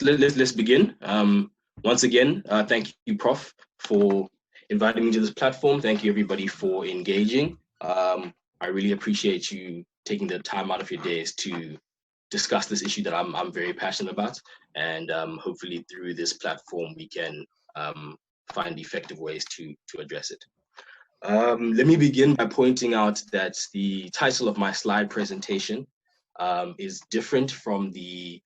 let's begin. Once again, thank you, Prof, for inviting me to this platform. Thank you, everybody, for engaging. I really appreciate you taking the time out of your days to discuss this issue that I'm very passionate about, and hopefully through this platform we can find effective ways to address it. Let me begin by pointing out that the title of my slide presentation is different from the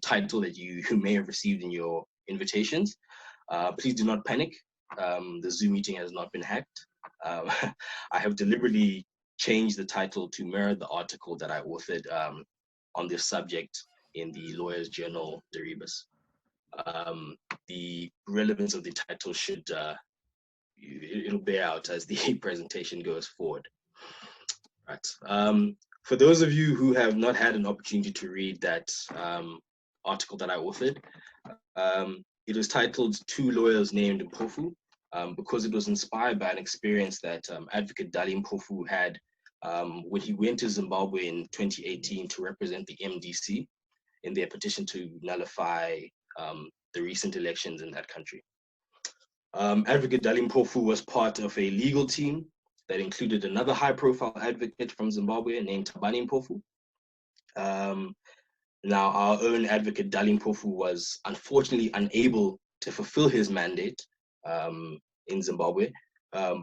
title that you may have received in your invitations. Please do not panic. The Zoom meeting has not been hacked. I have deliberately changed the title to mirror the article that I authored on this subject in the Lawyers Journal, de Rebus. The relevance of the title should it'll bear out as the presentation goes forward. Right. For those of you who have not had an opportunity to read that article that I authored, it was titled "Two Lawyers Named Mpofu," because it was inspired by an experience that Advocate Dali Mpofu had when he went to Zimbabwe in 2018 to represent the MDC in their petition to nullify the recent elections in that country. Advocate Dali Mpofu was part of a legal team that included another high-profile advocate from Zimbabwe named Thabani Mpofu. Now, our own advocate Dali Mpofu was unfortunately unable to fulfill his mandate in Zimbabwe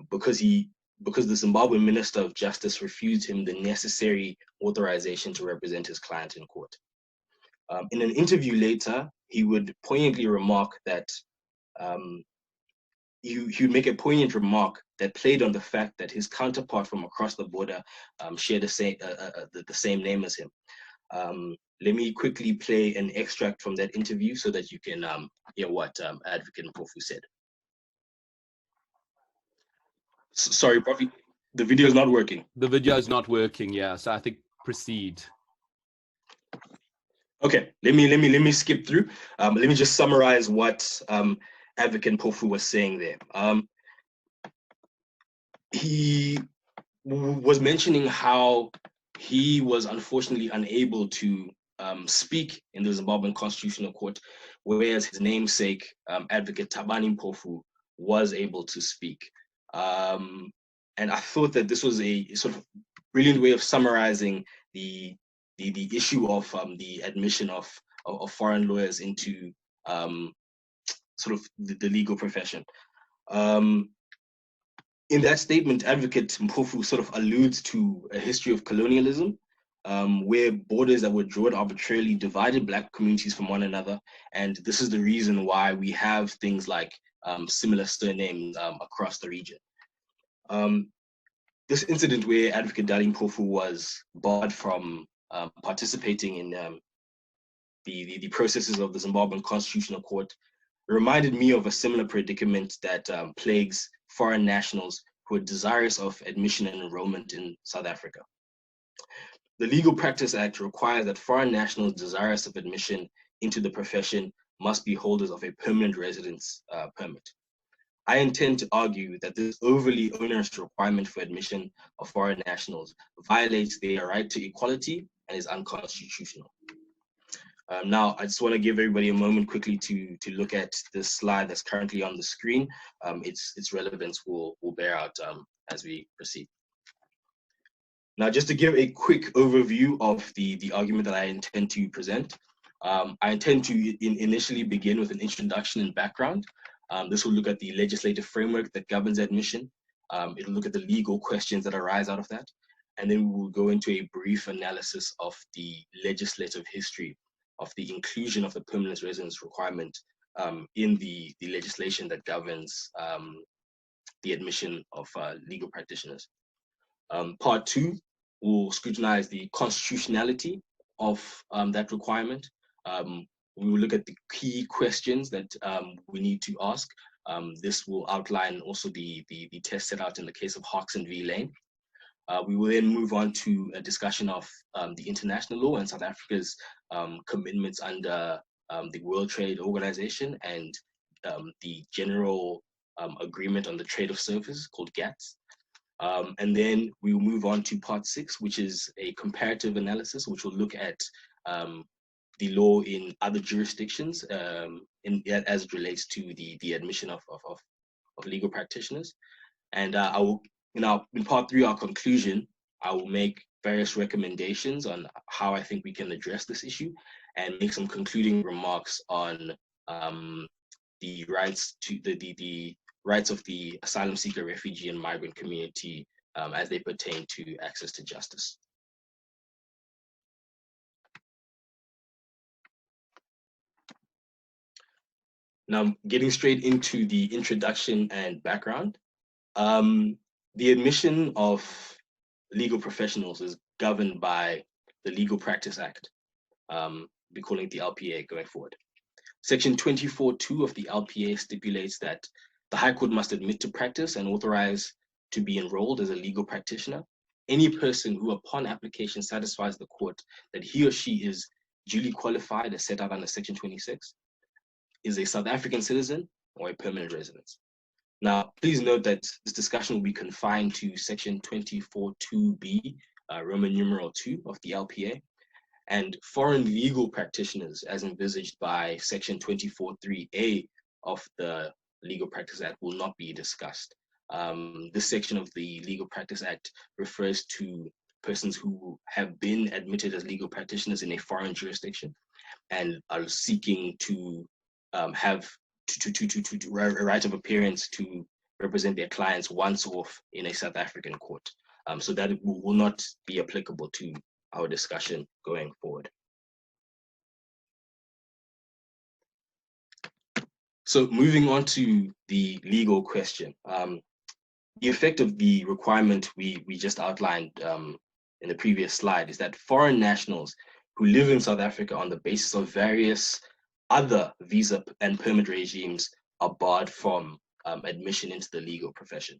because the Zimbabwean Minister of Justice refused him the necessary authorization to represent his client in court. In an interview later, he would poignantly remark that he would make a poignant remark that played on the fact that his counterpart from across the border shared the same name as him. Let me quickly play an extract from that interview so that you can hear what Advocate Mpofu said. Sorry, Prof, the video is not working. The video is not working, yeah, so I think proceed. Okay, let me skip through. Let me just summarize what Advocate Mpofu was saying there. He was mentioning how he was unfortunately unable to speak in the Zimbabwean Constitutional Court, whereas his namesake, Advocate Thabani Mpofu, was able to speak. And I thought that this was a sort of brilliant way of summarizing the issue of the admission of foreign lawyers into sort of the legal profession. In that statement, Advocate Mpofu sort of alludes to a history of colonialism, where borders that were drawn arbitrarily divided Black communities from one another. And this is the reason why we have things like similar surnames across the region. This incident where Advocate Dali Mpofu was barred from participating in the processes of the Zimbabwean Constitutional Court reminded me of a similar predicament that plagues foreign nationals who are desirous of admission and enrollment in South Africa. The Legal Practice Act requires that foreign nationals desirous of admission into the profession must be holders of a permanent residence permit. I intend to argue that this overly onerous requirement for admission of foreign nationals violates their right to equality and is unconstitutional. Now, I just want to give everybody a moment quickly to look at this slide that's currently on the screen. Its relevance will bear out as we proceed. Now, just to give a quick overview of the argument that I intend to present, I intend to initially begin with an introduction and background. This will look at the legislative framework that governs admission. It'll look at the legal questions that arise out of that. And then we will go into a brief analysis of the legislative history of the inclusion of the permanent residence requirement in the legislation that governs the admission of legal practitioners. Part 2 will scrutinize the constitutionality of that requirement. We will look at the key questions that we need to ask. This will outline also the test set out in the case of Hoxton v. Lane. We will then move on to a discussion of the international law and South Africa's commitments under the World Trade Organization and the General Agreement on the Trade of Services called GATS. And then we will move on to part 6, which is a comparative analysis, which will look at the law in other jurisdictions as it relates to the admission of legal practitioners. And I will, in part 3, our conclusion, I will make various recommendations on how I think we can address this issue and make some concluding remarks on the rights to the rights of the asylum seeker, refugee, and migrant community as they pertain to access to justice. Now, getting straight into the introduction and background, the admission of legal professionals is governed by the Legal Practice Act, we're calling it the LPA going forward. Section 24(2) of the LPA stipulates that the High Court must admit to practice and authorize to be enrolled as a legal practitioner any person who, upon application, satisfies the court that he or she is duly qualified as set out under Section 26, is a South African citizen or a permanent resident. Now, please note that this discussion will be confined to Section 24(2)(b), Roman numeral 2 of the LPA, and foreign legal practitioners, as envisaged by Section 24(3)(a) of the Legal Practice Act, will not be discussed. This section of the Legal Practice Act refers to persons who have been admitted as legal practitioners in a foreign jurisdiction and are seeking to have a right of appearance to represent their clients once off in a South African court. So that it will not be applicable to our discussion going forward. So moving on to the legal question. The effect of the requirement we just outlined in the previous slide is that foreign nationals who live in South Africa on the basis of various other visa and permit regimes are barred from admission into the legal profession.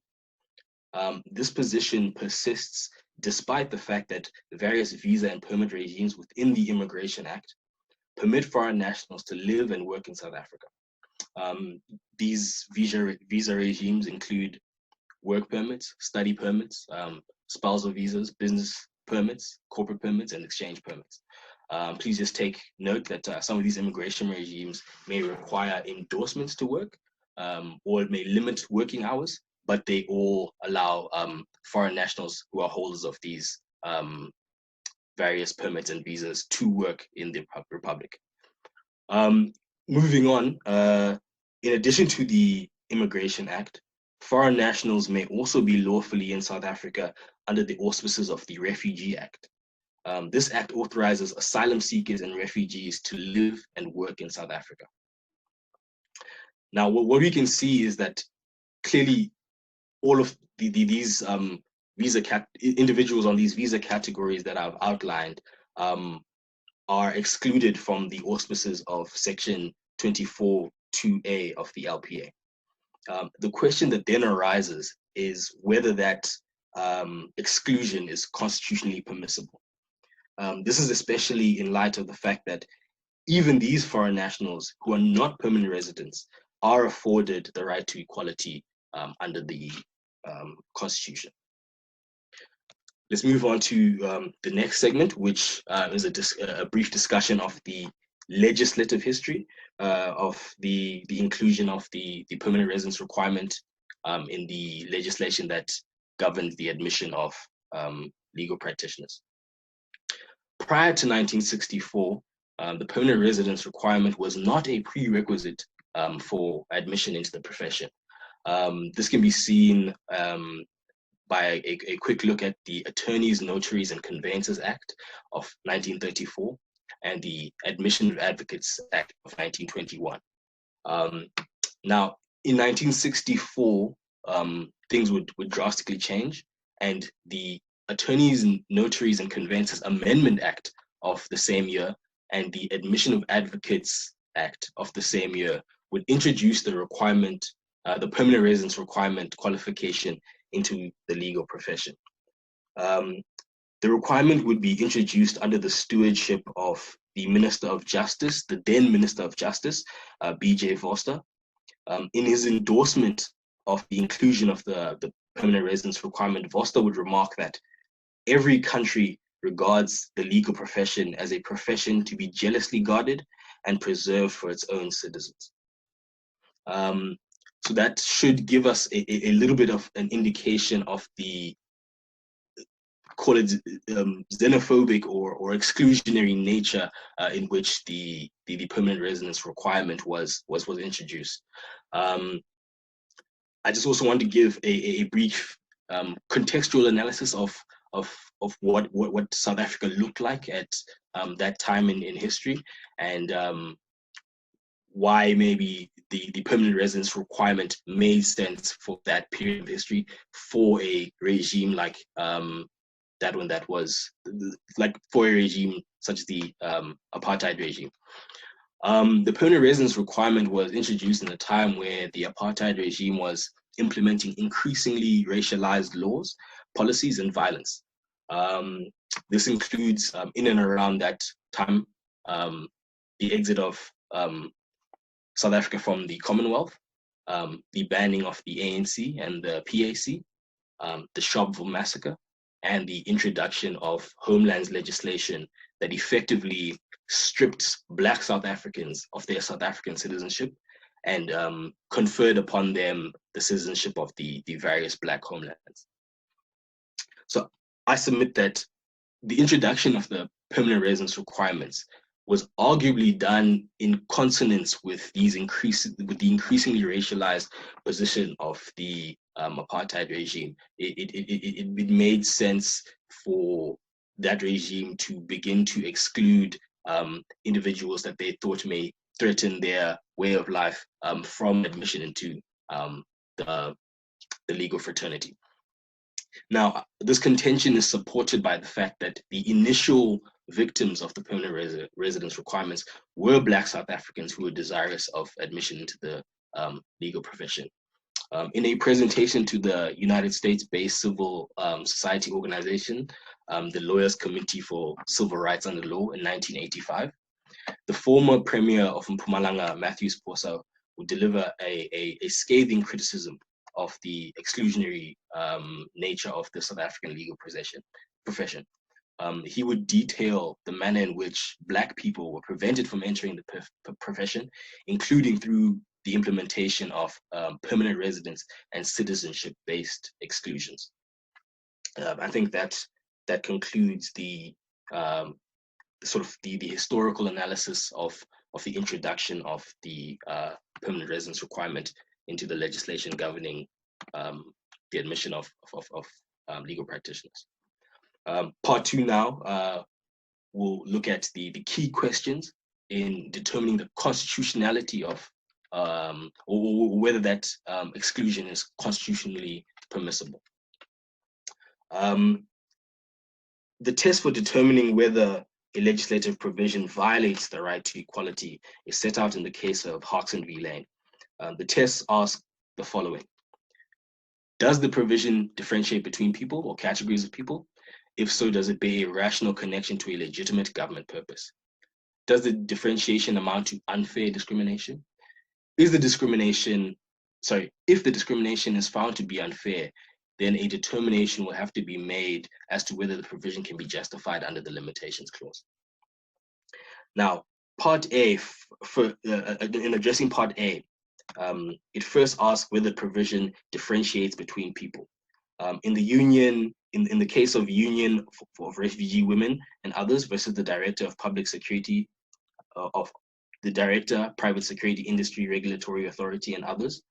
This position persists despite the fact that the various visa and permit regimes within the Immigration Act permit foreign nationals to live and work in South Africa. These visa regimes include work permits, study permits, spousal visas, business permits, corporate permits, and exchange permits. Please just take note that some of these immigration regimes may require endorsements to work, or it may limit working hours, but they all allow foreign nationals who are holders of these various permits and visas to work in the Republic. Moving on, in addition to the Immigration Act, foreign nationals may also be lawfully in South Africa under the auspices of the Refugee Act. This act authorizes asylum seekers and refugees to live and work in South Africa. Now, what we can see is that clearly all of these individuals on these visa categories that I've outlined are excluded from the auspices of Section 24(2)(a) of the LPA. The question that then arises is whether that exclusion is constitutionally permissible. This is especially in light of the fact that even these foreign nationals who are not permanent residents are afforded the right to equality under the Constitution. Let's move on to the next segment, which is a brief discussion of the legislative history of the inclusion of the permanent residence requirement in the legislation that governs the admission of legal practitioners. Prior to 1964, the permanent residence requirement was not a prerequisite for admission into the profession. This can be seen by a quick look at the Attorneys, Notaries, and Conveyancers Act of 1934 and the Admission of Advocates Act of 1921. Now, in 1964, things would drastically change, and the Attorneys, Notaries, and Conveyancers Amendment Act of the same year and the Admission of Advocates Act of the same year would introduce the requirement, the permanent residence requirement qualification into the legal profession. The requirement would be introduced under the stewardship of the Minister of Justice, the then Minister of Justice, B.J. Vorster. In his endorsement of the inclusion of the permanent residence requirement, Vorster would remark that every country regards the legal profession as a profession to be jealously guarded and preserved for its own citizens. So that should give us a little bit of an indication of the, call it xenophobic or exclusionary nature in which the permanent residence requirement was introduced. I just also want to give a brief contextual analysis of what South Africa looked like at that time in history, and why maybe the permanent residence requirement made sense for that period of history for a regime like that one, that was like for a regime such as the apartheid regime. The permanent residence requirement was introduced in a time where the apartheid regime was implementing increasingly racialized laws, policies, and violence. This includes, in and around that time, the exit of South Africa from the Commonwealth, the banning of the ANC and the PAC, the Sharpeville massacre, and the introduction of Homelands legislation that effectively stripped Black South Africans of their South African citizenship and conferred upon them the citizenship of the various Black homelands. So I submit that the introduction of the permanent residence requirements was arguably done in consonance with the increasingly racialized position of the apartheid regime. It made sense for that regime to begin to exclude individuals that they thought may threaten their way of life from admission into the legal fraternity. Now, this contention is supported by the fact that the initial victims of the permanent residence requirements were Black South Africans who were desirous of admission into the legal profession. In a presentation to the United States-based civil society organization, the Lawyers Committee for Civil Rights and the Law in 1985, the former Premier of Mpumalanga, Matthew Sposa, would deliver a scathing criticism of the exclusionary nature of the South African legal profession. He would detail the manner in which Black people were prevented from entering the profession, including through the implementation of permanent residence and citizenship-based exclusions. I think that concludes the sort of the historical analysis of the introduction of the permanent residence requirement into the legislation governing the admission of legal practitioners. Part two now will look at the key questions in determining the constitutionality of or whether that exclusion is constitutionally permissible. The test for determining whether a legislative provision violates the right to equality is set out in the case of Harkson v. Lane. The test asks the following: does the provision differentiate between people or categories of people? If so, does it bear a rational connection to a legitimate government purpose? Does the differentiation amount to unfair discrimination? If the discrimination is found to be unfair, then a determination will have to be made as to whether the provision can be justified under the limitations clause. Now, Part A, in addressing Part A, it first asks whether the provision differentiates between people. In the case of Union for Refugee Women and others versus the Director of Public Security of the Director, Private Security Industry Regulatory Authority and others,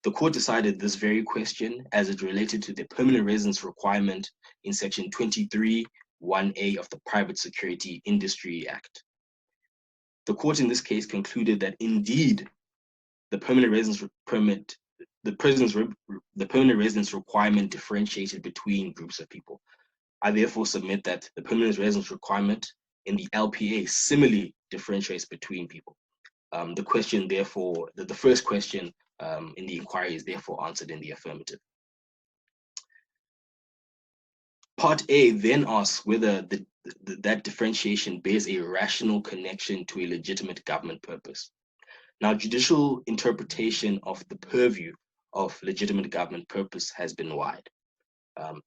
the court decided this very question as it related to the permanent residence requirement in Section 23(1)(a) of the Private Security Industry Act. The court in this case concluded that indeed the permanent residence requirement differentiated between groups of people. I therefore submit that the permanent residence requirement in the LPA similarly differentiates between people. The question, therefore, the first question in the inquiry is therefore answered in the affirmative. Part A then asks whether that differentiation bears a rational connection to a legitimate government purpose. Now, judicial interpretation of the purview of legitimate government purpose has been wide.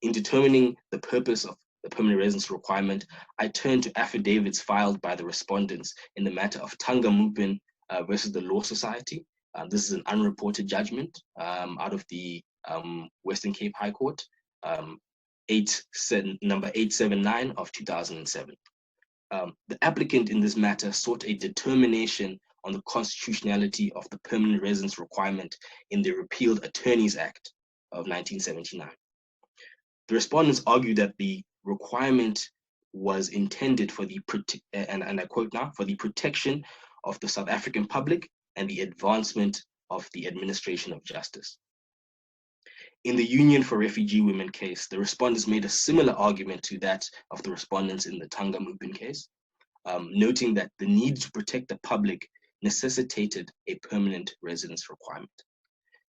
In determining the purpose of the permanent residence requirement, I turn to affidavits filed by the respondents in the matter of Tanga Mupin versus the Law Society. This is an unreported judgment out of the Western Cape High Court, number 879 of 2007. The applicant in this matter sought a determination on the constitutionality of the permanent residence requirement in the repealed Attorneys Act of 1979. The respondents argued that the requirement was intended for the, and I quote now, for the protection of the South African public and the advancement of the administration of justice. In the Union for Refugee Women case, the respondents made a similar argument to that of the respondents in the Tanga Mupin case, noting that the need to protect the public necessitated a permanent residence requirement.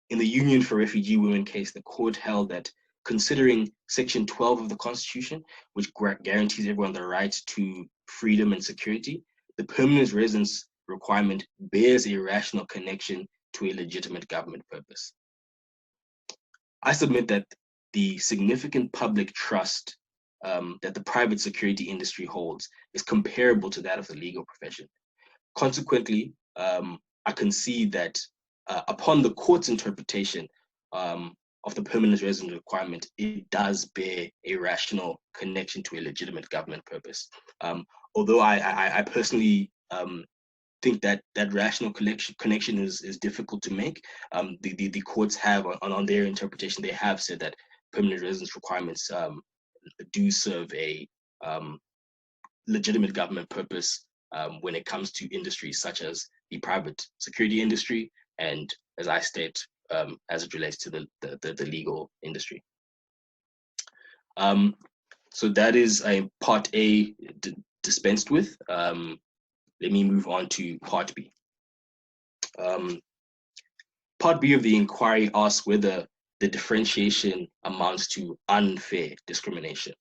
In the Union for Refugee Women case, the court held that considering Section 12 of the Constitution, which guarantees everyone the right to freedom and security, the permanent residence requirement bears a rational connection to a legitimate government purpose. I submit that the significant public trust that the private security industry holds is comparable to that of the legal profession. Consequently, I concede that upon the court's interpretation of the permanent residence requirement, it does bear a rational connection to a legitimate government purpose. Although I personally think that that rational connection is difficult to make. The courts have, on their interpretation, they have said that permanent residence requirements do serve a legitimate government purpose when it comes to industries such as the private security industry, and as I state, as it relates to the legal industry. So that is a part A dispensed with. Let me move on to part B. Part B of the inquiry asks whether the differentiation amounts to unfair discrimination.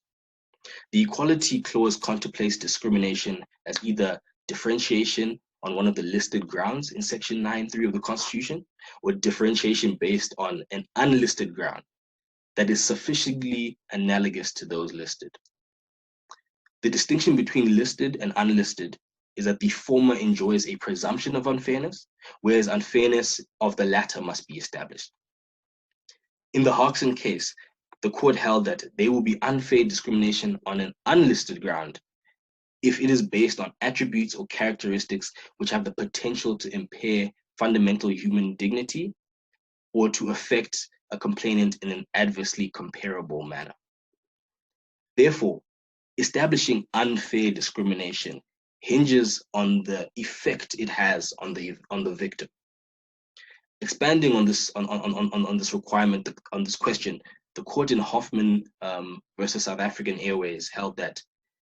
The Equality Clause contemplates discrimination as either differentiation on one of the listed grounds in Section 9.3 of the Constitution, or differentiation based on an unlisted ground that is sufficiently analogous to those listed. The distinction between listed and unlisted is that the former enjoys a presumption of unfairness, whereas unfairness of the latter must be established. In the Harkson case, the court held that there will be unfair discrimination on an unlisted ground if it is based on attributes or characteristics which have the potential to impair fundamental human dignity or to affect a complainant in an adversely comparable manner. Therefore, establishing unfair discrimination hinges on the effect it has on the victim. Expanding on this this requirement, on this question, the court in Hoffman versus South African Airways held that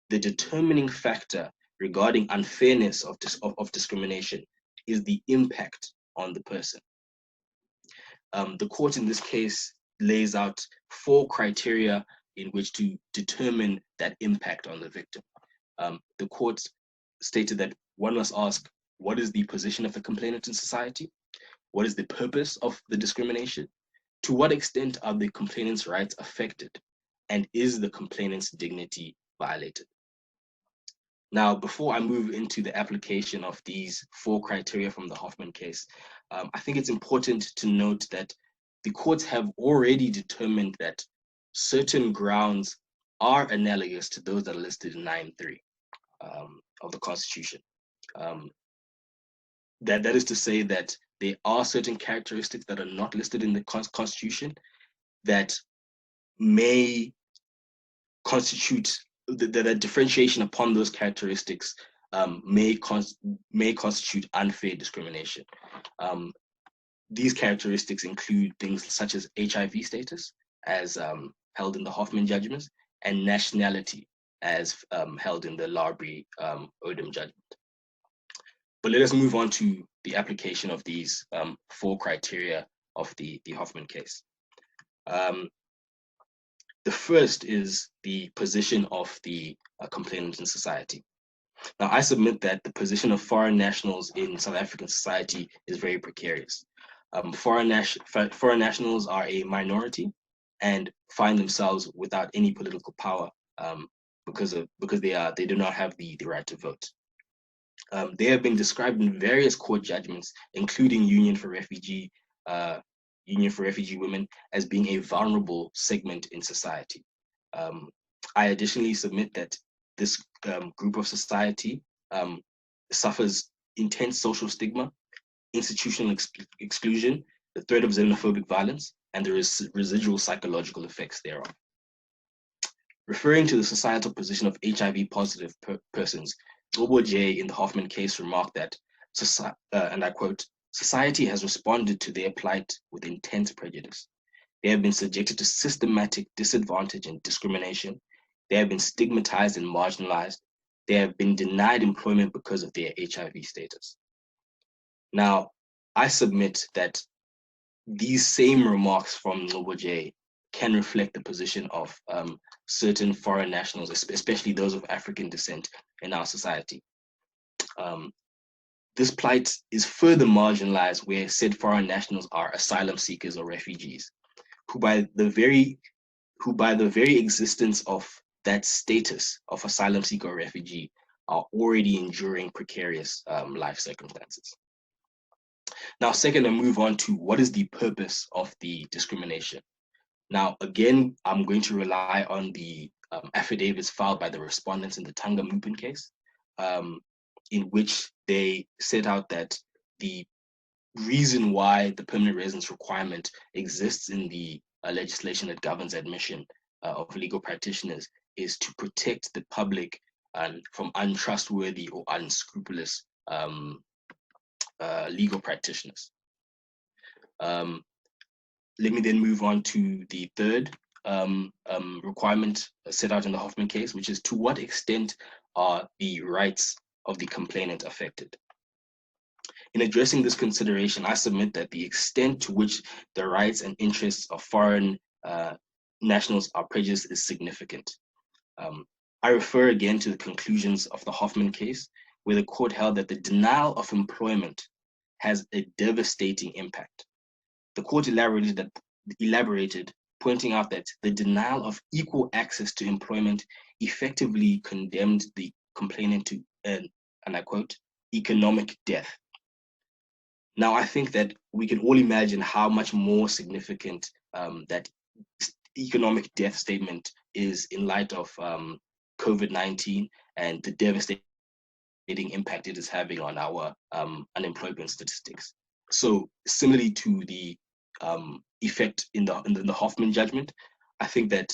the determining factor regarding unfairness of discrimination is the impact on the person. The court in this case lays out 4 criteria in which to determine that impact on the victim. The court stated that one must ask, what is the position of the complainant in society? What is the purpose of the discrimination? To what extent are the complainant's rights affected? And is the complainant's dignity violated? Now, before I move into the application of these 4 criteria from the Hoffman case, I think it's important to note that the courts have already determined that certain grounds are analogous to those that are listed in 9.3 of the Constitution. That is to say that there are certain characteristics that are not listed in the Constitution that may constitute the differentiation upon those characteristics may constitute unfair discrimination. These characteristics include things such as HIV status, as held in the Hoffman judgments, and nationality, as held in the Larbury Odom judgment. But let us move on to the application of these 4 criteria of the Hoffman case. The first is the position of the complainant in society. Now, I submit that the position of foreign nationals in South African society is very precarious. Foreign nationals are a minority and find themselves without any political power because they do not have the right to vote. They have been described in various court judgments, including Union for Refugee Women, as being a vulnerable segment in society. I additionally submit that this group of society suffers intense social stigma, institutional exclusion, the threat of xenophobic violence, and the residual psychological effects thereof. Referring to the societal position of HIV-positive persons, Obo J in the Hoffman case remarked that, and I quote, "Society has responded to their plight with intense prejudice. They have been subjected to systematic disadvantage and discrimination. They have been stigmatized and marginalized. They have been denied employment because of their HIV status." Now, I submit that these same remarks from Obo J can reflect the position of certain foreign nationals, especially those of African descent in our society. This plight is further marginalized where said foreign nationals are asylum seekers or refugees, who by the very existence of that status of asylum seeker or refugee are already enduring precarious life circumstances. Now, second, I move on to what is the purpose of the discrimination. Now, again, I'm going to rely on the affidavits filed by the respondents in the Tanga Mupin case, in which they set out that the reason why the permanent residence requirement exists in the legislation that governs admission of legal practitioners is to protect the public from untrustworthy or unscrupulous legal practitioners. Let me then move on to the third requirement set out in the Hoffman case, which is to what extent are the rights of the complainant affected? In addressing this consideration, I submit that the extent to which the rights and interests of foreign nationals are prejudiced is significant. I refer again to the conclusions of the Hoffman case, where the court held that the denial of employment has a devastating impact. The court elaborated, pointing out that the denial of equal access to employment effectively condemned the complainant to, and I quote, economic death. Now, I think that we can all imagine how much more significant that economic death statement is in light of COVID-19 and the devastating impact it is having on our unemployment statistics. So similarly to the effect in the Hoffman judgment, I think that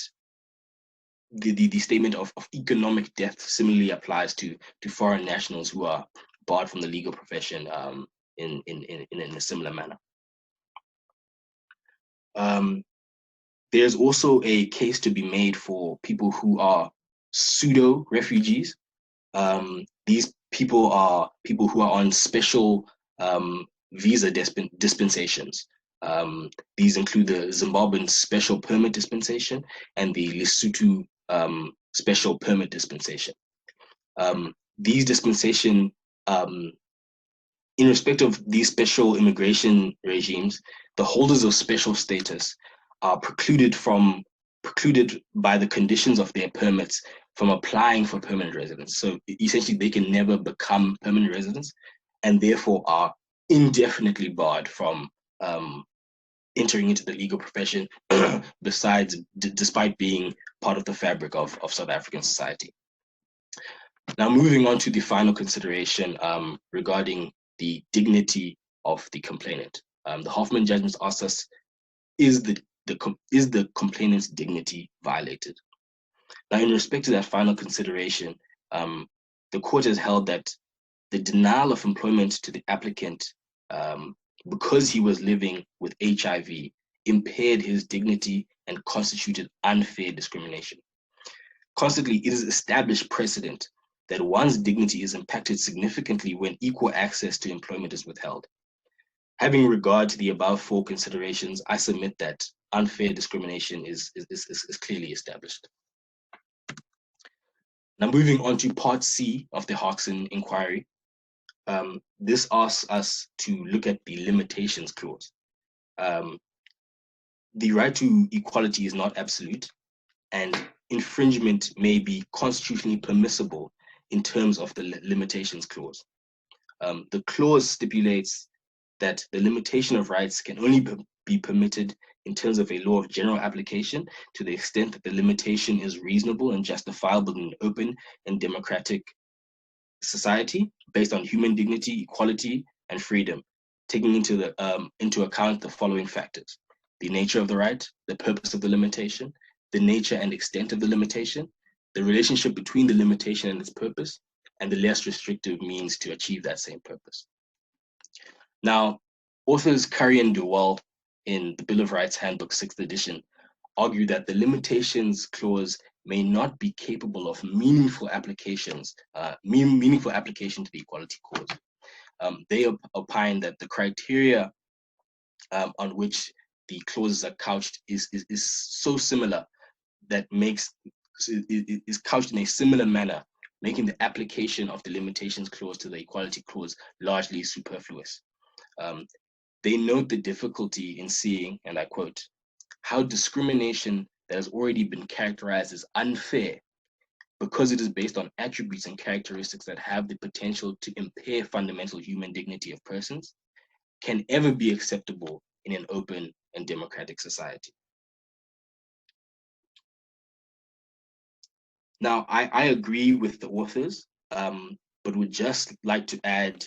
the statement of economic death similarly applies to foreign nationals who are barred from the legal profession in a similar manner. There's also a case to be made for people who are pseudo refugees. These people are people who are on special visa dispensations. These include the Zimbabwean Special Permit Dispensation and the Lesotho Special Permit Dispensation. These dispensation, in respect of these special immigration regimes, the holders of special status are precluded by the conditions of their permits from applying for permanent residence. So essentially, they can never become permanent residents, and therefore are indefinitely barred from entering into the legal profession, despite being part of the fabric of South African society. Now, moving on to the final consideration regarding the dignity of the complainant. The Hoffman judgment asks us, is the complainant's dignity violated? Now, in respect to that final consideration, the court has held that the denial of employment to the applicant because he was living with HIV impaired his dignity and constituted unfair discrimination. Constantly, it is established precedent that one's dignity is impacted significantly when equal access to employment is withheld. Having regard to the above four considerations, I submit that unfair discrimination is clearly established. Now, moving on to Part C of the Harkson inquiry, this asks us to look at the limitations clause. The right to equality is not absolute, and infringement may be constitutionally permissible in terms of the limitations clause. The clause stipulates that the limitation of rights can only be permitted in terms of a law of general application to the extent that the limitation is reasonable and justifiable in an open and democratic society based on human dignity, equality, and freedom, taking into account the following factors: the nature of the right, the purpose of the limitation, the nature and extent of the limitation, the relationship between the limitation and its purpose, and the less restrictive means to achieve that same purpose. Now, authors Curry and Dewell in the Bill of Rights Handbook, 6th edition, argue that the limitations clause may not be capable of meaningful application to the equality clause. They opine that the criteria on which the clauses are couched is so similar that is couched in a similar manner, making the application of the limitations clause to the equality clause largely superfluous. They note the difficulty in seeing, and I quote, how discrimination that has already been characterized as unfair because it is based on attributes and characteristics that have the potential to impair fundamental human dignity of persons can ever be acceptable in an open and democratic society. Now, I agree with the authors, but would just like to add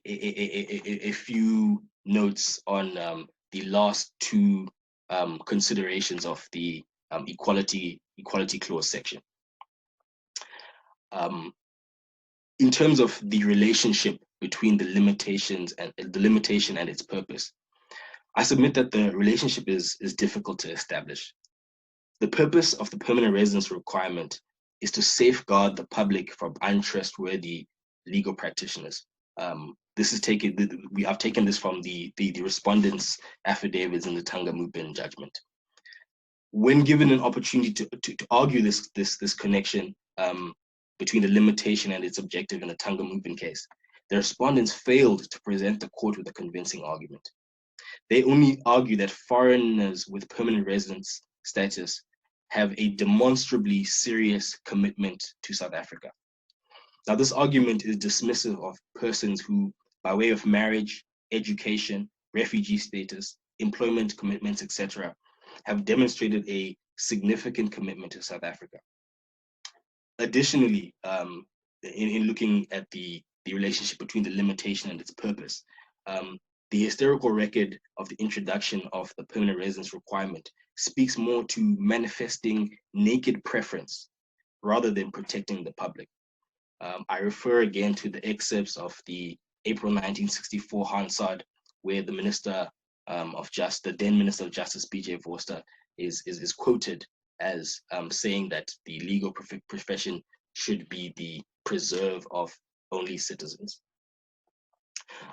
a few notes on the last two considerations of the equality clause section. In terms of the relationship between the limitation and its purpose, I submit that the relationship is difficult to establish. The purpose of the permanent residence requirement is to safeguard the public from untrustworthy legal practitioners. I've taken this from the respondents' affidavits in the Tanga Mupin judgment. When given an opportunity to argue this connection between the limitation and its objective in the Tanga Mupin case, the respondents failed to present the court with a convincing argument. They only argue that foreigners with permanent residence status have a demonstrably serious commitment to South Africa. Now, this argument is dismissive of persons who, by way of marriage, education, refugee status, employment commitments, etc., have demonstrated a significant commitment to South Africa. Additionally, in looking at the relationship between the limitation and its purpose, the historical record of the introduction of the permanent residence requirement speaks more to manifesting naked preference rather than protecting the public. I refer again to the excerpts of the April 1964 Hansard, where the Minister the then Minister of Justice, B.J. Vorster, is quoted as saying that the legal profession should be the preserve of only citizens.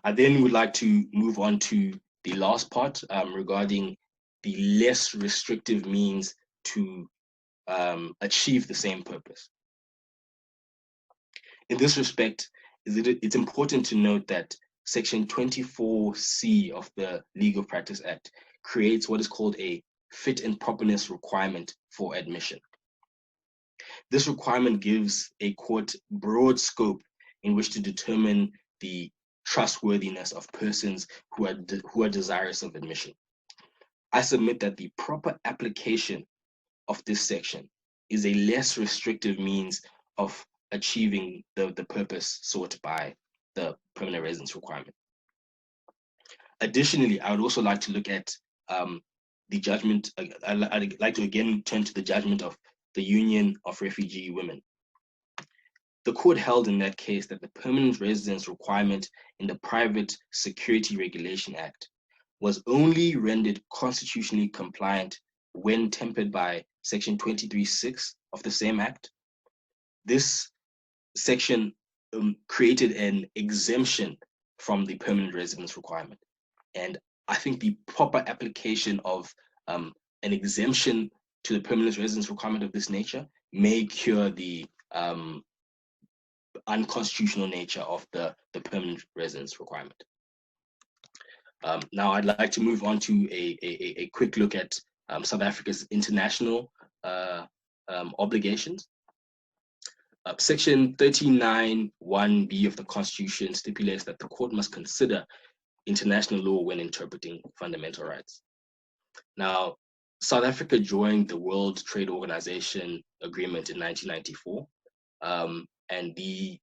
I then would like to move on to the last part regarding the less restrictive means to achieve the same purpose. In this respect, it's important to note that Section 24C of the Legal Practice Act creates what is called a fit and properness requirement for admission. This requirement gives a court broad scope in which to determine the trustworthiness of persons who are desirous of admission. I submit that the proper application of this section is a less restrictive means of achieving the purpose sought by the permanent residence requirement. Additionally, I would also like to look at the judgment. I'd like to again turn to the judgment of the Union of Refugee Women. The court held in that case that the permanent residence requirement in the Private Security Regulation Act was only rendered constitutionally compliant when tempered by Section 23(6) of the same act. This section created an exemption from the permanent residence requirement. And I think the proper application of an exemption to the permanent residence requirement of this nature may cure the unconstitutional nature of the permanent residence requirement. Now I'd like to move on to a quick look at South Africa's international obligations. Section 39(1)(b) of the Constitution stipulates that the court must consider international law when interpreting fundamental rights. Now, South Africa joined the World Trade Organization agreement in 1994, and the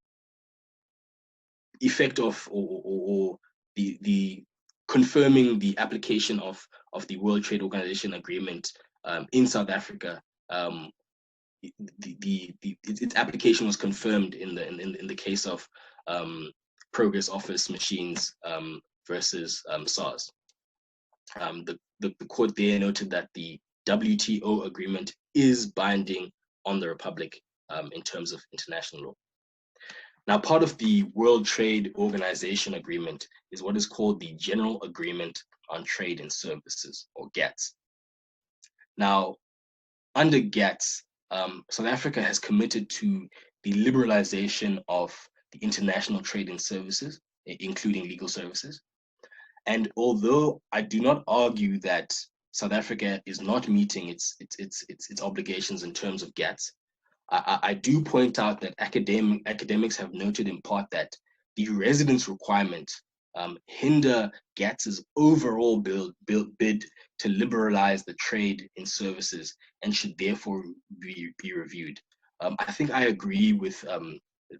effect of or the confirming the application of the World Trade Organization agreement in South Africa, its application was confirmed in the case of Progress Office Machines versus SARS. The court there noted that the WTO agreement is binding on the Republic in terms of international law. Now, part of the World Trade Organization agreement is what is called the General Agreement on Trade and Services, or GATS. Now, under GATS, South Africa has committed to the liberalization of the international trade and services, including legal services. And although I do not argue that South Africa is not meeting its obligations in terms of GATS, I do point out that academics have noted in part that the residence requirement hinder GATS's overall bid to liberalize the trade in services and should therefore be reviewed. I think I agree with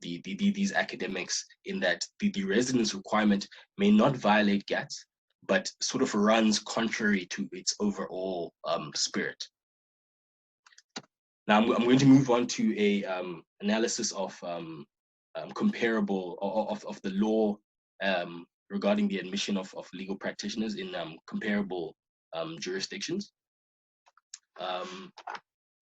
these academics in that the residence requirement may not violate GATS, but sort of runs contrary to its overall spirit. Now I'm going to move on to a analysis of comparable of the law regarding the admission of legal practitioners in comparable jurisdictions.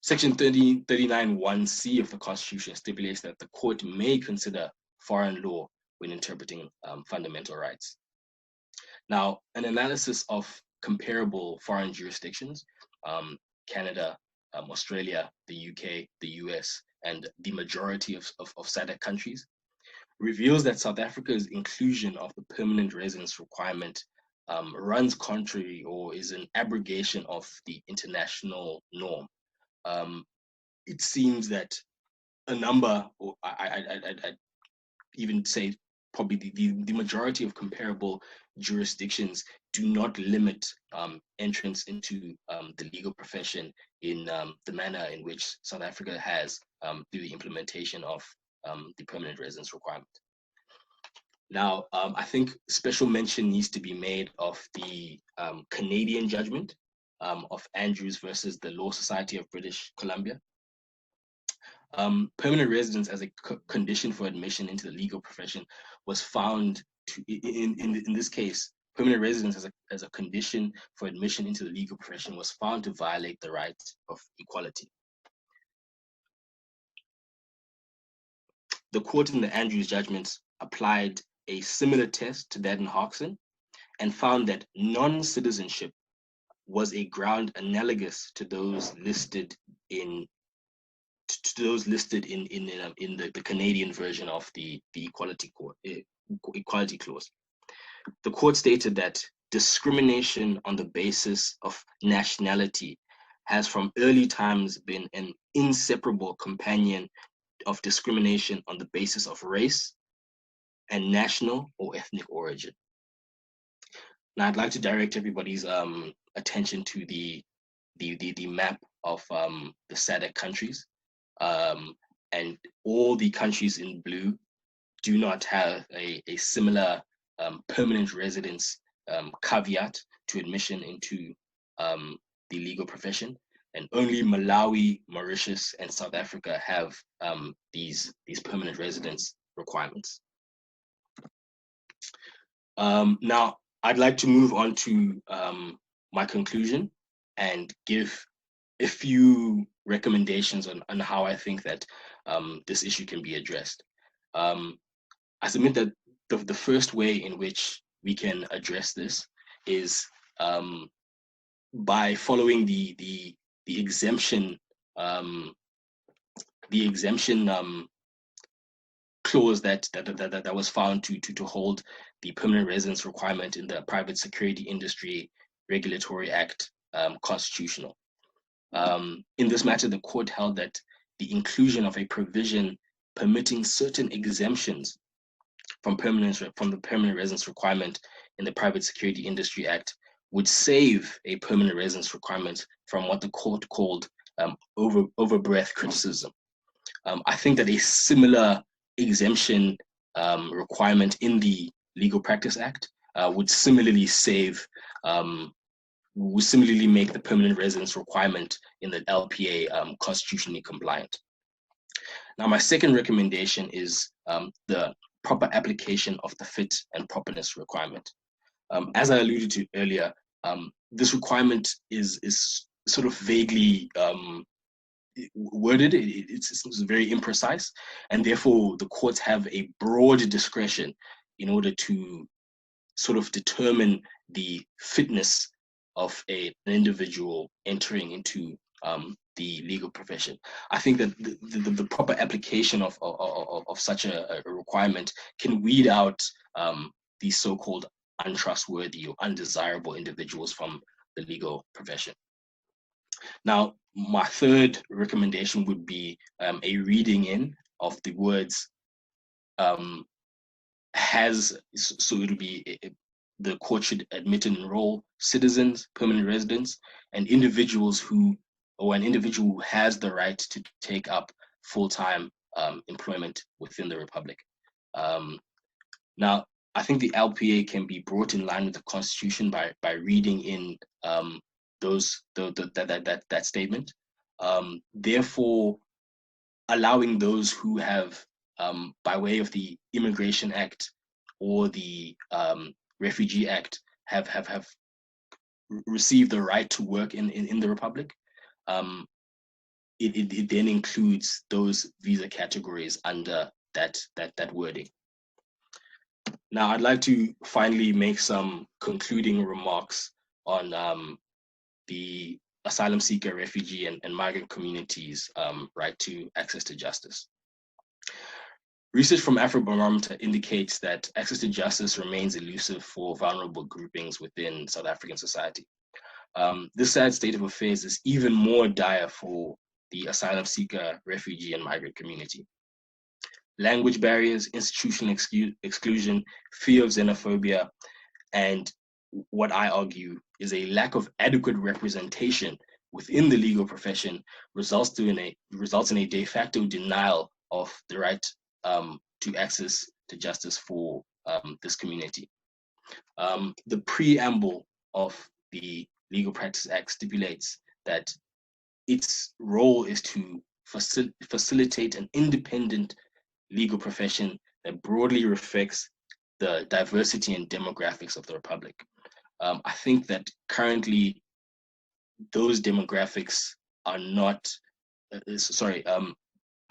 Section 39(1)(c) of the Constitution stipulates that the court may consider foreign law when interpreting fundamental rights. Now, an analysis of comparable foreign jurisdictions, Canada, Australia, the UK, the US, and the majority of SADC countries, reveals that South Africa's inclusion of the permanent residence requirement runs contrary or is an abrogation of the international norm. It seems that a number, or I'd even say probably the majority of comparable jurisdictions do not limit entrance into the legal profession in the manner in which South Africa has through the implementation of the permanent residence requirement. Now, I think special mention needs to be made of the Canadian judgment of Andrews versus the Law Society of British Columbia. Permanent residence as a condition for admission into the legal profession was found to, in this case, permanent residence as a condition for admission into the legal profession was found to violate the right of equality. The court in the Andrews judgments applied a similar test to that in Harkson and found that non-citizenship was a ground analogous to those listed in the Canadian version of the equality clause. The court stated that discrimination on the basis of nationality has from early times been an inseparable companion of discrimination on the basis of race and national or ethnic origin. Now, I'd like to direct everybody's attention to the map of the SADC countries. And all the countries in blue do not have a similar permanent residence caveat to admission into the legal profession, and only Malawi, Mauritius, and South Africa have these permanent residence requirements. Now, I'd like to move on to my conclusion and give a few recommendations on how I think that this issue can be addressed. I submit that the first way in which we can address this is by following the exemption clause that was found to hold the permanent residence requirement in the Private Security Industry Regulatory Act constitutional. In this matter, the court held that the inclusion of a provision permitting certain exemptions from the permanent residence requirement in the Private Security Industry Act would save a permanent residence requirement from what the court called overbreadth criticism. I think that a similar exemption requirement in the Legal Practice Act would similarly make the permanent residence requirement in the LPA constitutionally compliant. Now, my second recommendation is the proper application of the fit and properness requirement. As I alluded to earlier, this requirement is sort of vaguely worded. It's very imprecise, and therefore the courts have a broad discretion in order to sort of determine the fitness of an individual entering into the legal profession. I think that the proper application of such a requirement can weed out these so-called untrustworthy or undesirable individuals from the legal profession. Now, my third recommendation would be a reading in of the words so it'll be the court should admit and enroll citizens, permanent residents, and individuals an individual who has the right to take up full-time employment within the Republic. Now, I think the LPA can be brought in line with the Constitution by reading in that statement. Therefore, allowing those who have, by way of the Immigration Act or the Refugee Act, have received the right to work in the Republic, it then includes those visa categories under that wording. Now, I'd like to finally make some concluding remarks on the asylum seeker, refugee, and migrant communities' right to access to justice. Research from Afrobarometer indicates that access to justice remains elusive for vulnerable groupings within South African society. This sad state of affairs is even more dire for the asylum seeker, refugee, and migrant community. Language barriers, institutional exclusion, fear of xenophobia, and what I argue is a lack of adequate representation within the legal profession results in a de facto denial of the right to access to justice for this community. The preamble of the Legal Practice Act stipulates that its role is to facilitate an independent legal profession that broadly reflects the diversity and demographics of the Republic. I think that currently those demographics are not, I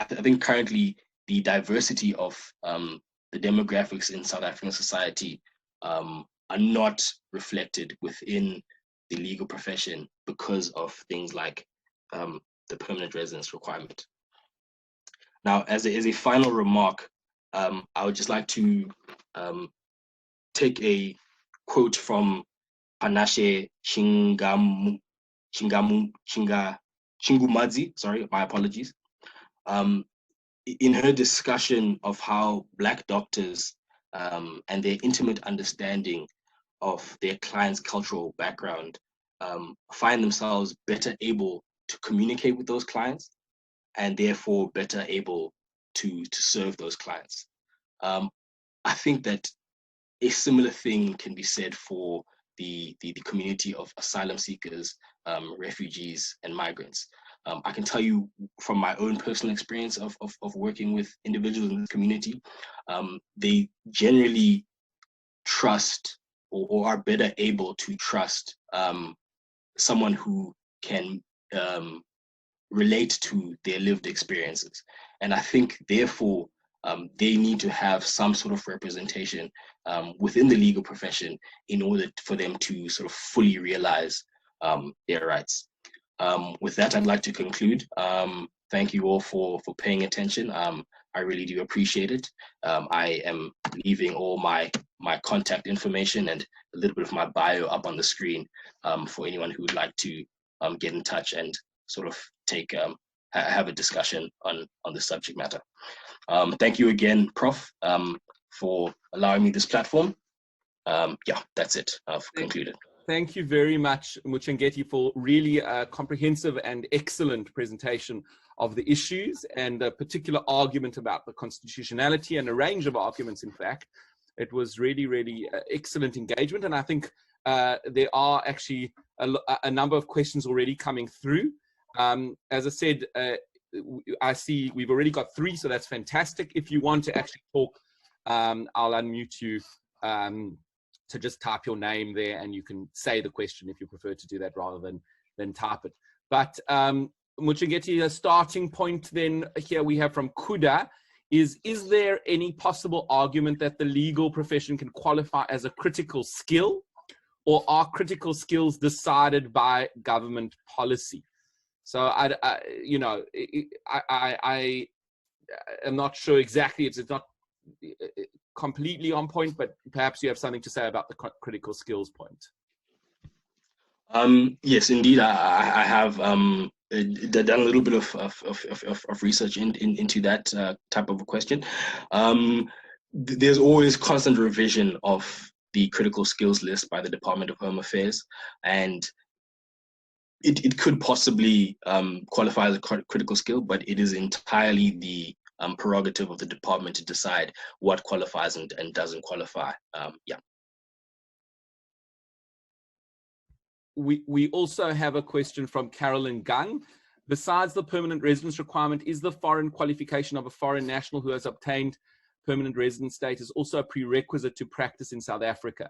think currently the diversity of the demographics in South African society are not reflected within the legal profession because of things like the permanent residence requirement. Now, as a final remark, I would just like to take a quote from Panashe Chingumadzi, sorry, my apologies. In her discussion of how Black doctors and their intimate understanding of their clients' cultural background find themselves better able to communicate with those clients and therefore better able to serve those clients. I think that a similar thing can be said for the community of asylum seekers, refugees, and migrants. I can tell you from my own personal experience of working with individuals in this community, they generally trust or are better able to trust someone who can relate to their lived experiences. And I think, therefore, they need to have some sort of representation within the legal profession in order for them to sort of fully realize their rights. With that, I'd like to conclude. Thank you all for paying attention. I really do appreciate it. I am leaving all my contact information and a little bit of my bio up on the screen for anyone who would like to get in touch and sort of take have a discussion on the subject matter. Thank you again, Prof, for allowing me this platform. Yeah, that's it. I've concluded. Thank you very much, Muchengeti, for really a comprehensive and excellent presentation of the issues and a particular argument about the constitutionality and a range of arguments, in fact. It was really, really excellent engagement. And I think there are actually a number of questions already coming through. As I said, I see we've already got 3, so that's fantastic. If you want to actually talk, I'll unmute you to just type your name there, and you can say the question if you prefer to do that rather than type it. But Muchengeti, a starting point then here we have from Kuda is there any possible argument that the legal profession can qualify as a critical skill, or are critical skills decided by government policy? So I am not sure exactly. It's not completely on point, but perhaps you have something to say about the critical skills point. Yes, indeed, I have done a little bit of research into that type of a question. There's always constant revision of the critical skills list by the Department of Home Affairs, and it could possibly qualify as a critical skill, but it is entirely the prerogative of the department to decide what qualifies and doesn't qualify. Yeah. We also have a question from Carolyn Gung. Besides the permanent residence requirement, is the foreign qualification of a foreign national who has obtained permanent residence status also a prerequisite to practice in South Africa?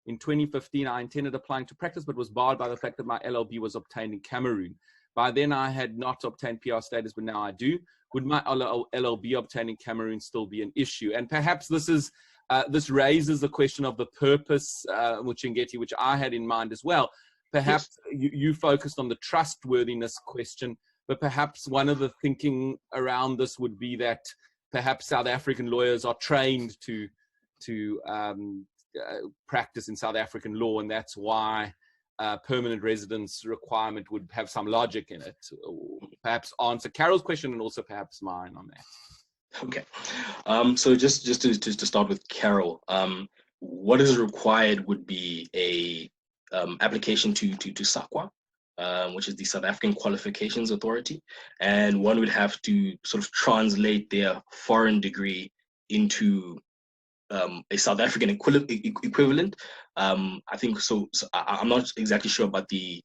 In 2015, I intended applying to practice, but was barred by the fact that my LLB was obtained in Cameroon. By then, I had not obtained PR status, but now I do. Would my LLB obtained in Cameroon still be an issue? And perhaps this raises the question of the purpose, Muchengeti, which I had in mind as well. Perhaps you focused on the trustworthiness question, but perhaps one of the thinking around this would be that perhaps South African lawyers are trained to practice in South African law, and that's why permanent residence requirement would have some logic in it. Or perhaps answer Carol's question and also perhaps mine on that. Okay, so just to start with Carol, what is required would be a application to SAQA, which is the South African Qualifications Authority, and one would have to sort of translate their foreign degree into a South African equivalent. I think so. I'm not exactly sure about the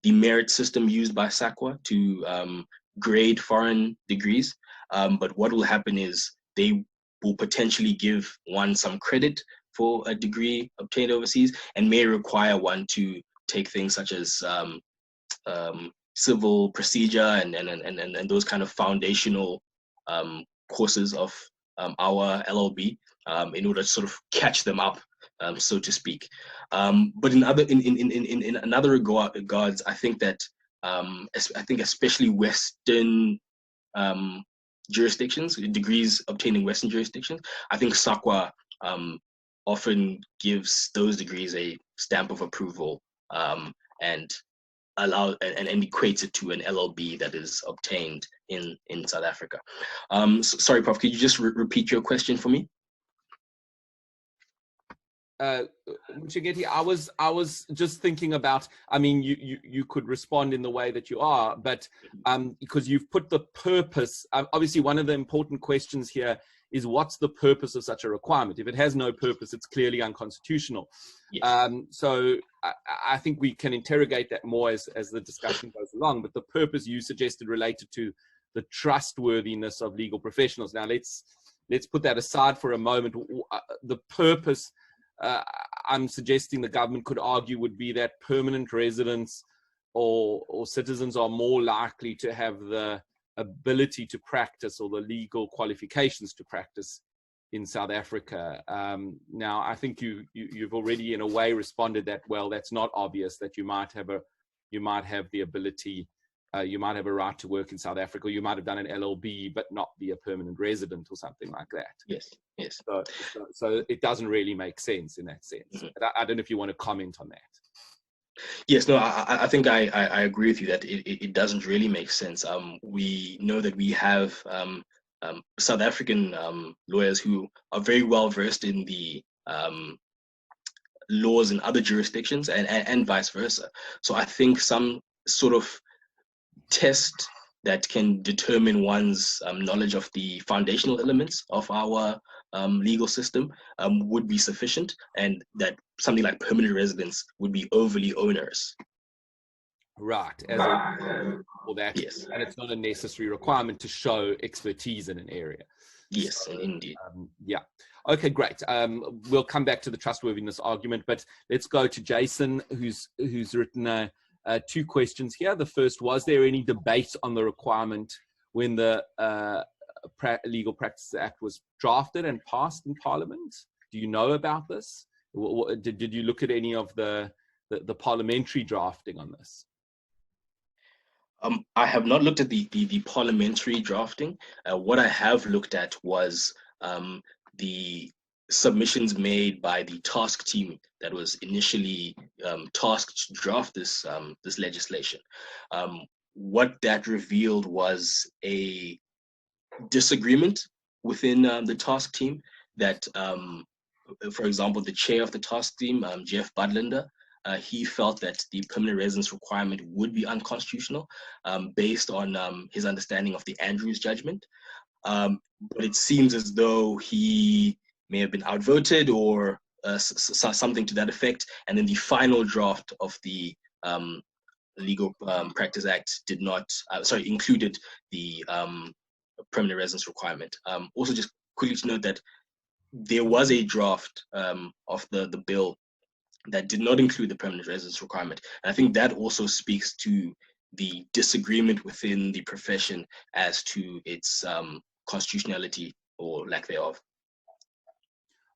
merit system used by SAQA to grade foreign degrees, but what will happen is they will potentially give one some credit for a degree obtained overseas, and may require one to take things such as civil procedure and those kind of foundational courses of our LLB in order to sort of catch them up, so to speak. But in other regards, I think that especially Western jurisdictions, degrees obtained in Western jurisdictions, I think SAQA often gives those degrees a stamp of approval and equates it to an LLB that is obtained in South Africa. Sorry, Prof, could you just repeat your question for me? Muchengeti, I was just thinking about, I mean, you could respond in the way that you are, but because you've put the purpose, obviously one of the important questions here is what's the purpose of such a requirement? If it has no purpose, it's clearly unconstitutional. Yes. So I think we can interrogate that more as the discussion goes along, but the purpose you suggested related to the trustworthiness of legal professionals. Now let's put that aside for a moment. The purpose, I'm suggesting the government could argue, would be that permanent residents or citizens are more likely to have the ability to practice or the legal qualifications to practice in South Africa. Now, I think you've already in a way responded that, well, that's not obvious, that you might have the ability, you might have a right to work in South Africa, or you might have done an LLB but not be a permanent resident or something like that. Yes, yes. So it doesn't really make sense in that sense. Mm-hmm. But I don't know if you want to comment on that. Yes, no, I think I agree with you that it doesn't really make sense. We know that we have South African lawyers who are very well versed in the laws in other jurisdictions and vice versa. So I think some sort of test that can determine one's knowledge of the foundational elements of our legal system would be sufficient, and that something like permanent residence would be overly onerous. Right, as a for that, Yes, and it's not a necessary requirement to show expertise in an area. yes, So, indeed. yeah. Okay, great. We'll come back to the trustworthiness argument, but let's go to Jason, who's written two questions here. The first: was there any debate on the requirement when the Legal Practices Act was drafted and passed in Parliament? Do you know about this? Did you look at any of the parliamentary drafting on this? I have not looked at the parliamentary drafting. What I have looked at was the submissions made by the task team that was initially tasked to draft this this legislation. What that revealed was a disagreement within the task team that, for example, the chair of the task team, Jeff Budlander, he felt that the permanent residence requirement would be unconstitutional based on his understanding of the Andrews judgment. But it seems as though he may have been outvoted or something to that effect. And then the final draft of the Legal Practice Act did not, included the permanent residence requirement. Also, just quickly to note that there was a draft of the bill that did not include the permanent residence requirement. And I think that also speaks to the disagreement within the profession as to its constitutionality or lack thereof.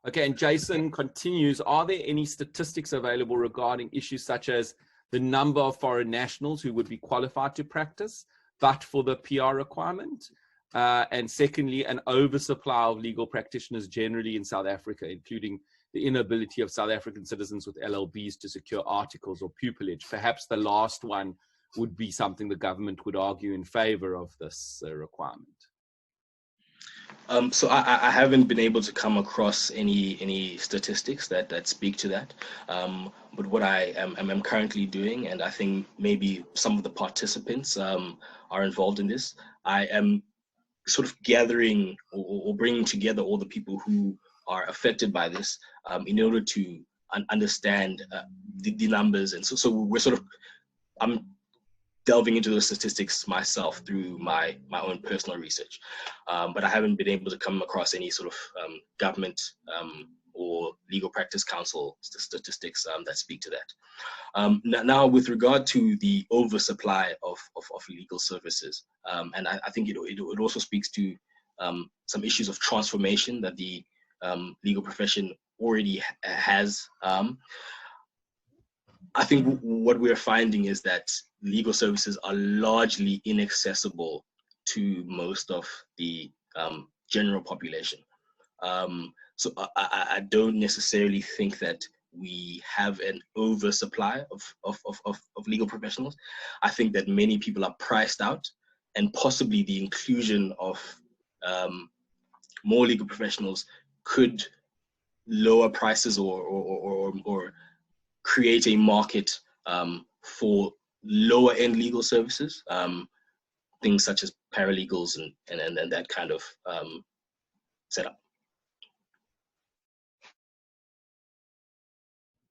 Okay, and Jason continues, are there any statistics available regarding issues such as the number of foreign nationals who would be qualified to practice, but for the PR requirement? And secondly, an oversupply of legal practitioners generally in South Africa, including the inability of South African citizens with LLBs to secure articles or pupillage. Perhaps the last one would be something the government would argue in favor of this requirement. So I haven't been able to come across any statistics that speak to that. But what I am currently doing, and I think maybe some of the participants are involved in this, I am sort of gathering or bringing together all the people who are affected by this in order to understand the numbers. And so we're sort of, I'm delving into those statistics myself through my own personal research. But I haven't been able to come across any sort of government or legal practice council statistics that speak to that. Now, with regard to the oversupply of legal services, and I think it also speaks to some issues of transformation that the legal profession already has. I think what we're finding is that legal services are largely inaccessible to most of the general population. So I don't necessarily think that we have an oversupply of legal professionals. I think that many people are priced out, and possibly the inclusion of more legal professionals could lower prices or create a market for lower end legal services, things such as paralegals and that kind of setup.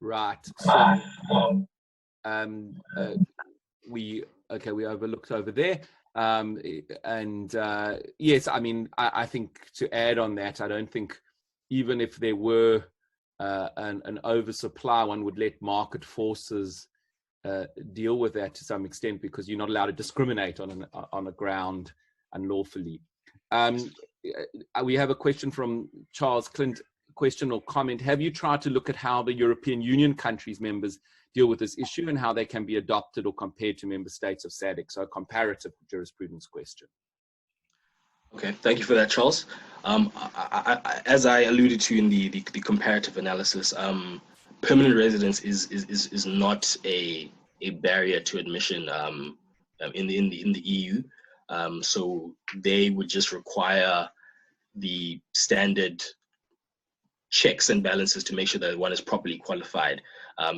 Right. So we overlooked over there. Yes, I mean, I think to add on that, I don't think even if there were an oversupply, one would let market forces deal with that to some extent, because you're not allowed to discriminate on a ground unlawfully. We have a question from Charles Clint. Question or comment: have you tried to look at how the European Union countries members deal with this issue and how they can be adopted or compared to member states of SADC? So a comparative jurisprudence question. Okay, thank you for that, Charles. As I alluded to in the comparative analysis, permanent residence is not a barrier to admission in the EU. So they would just require the standard checks and balances to make sure that one is properly qualified,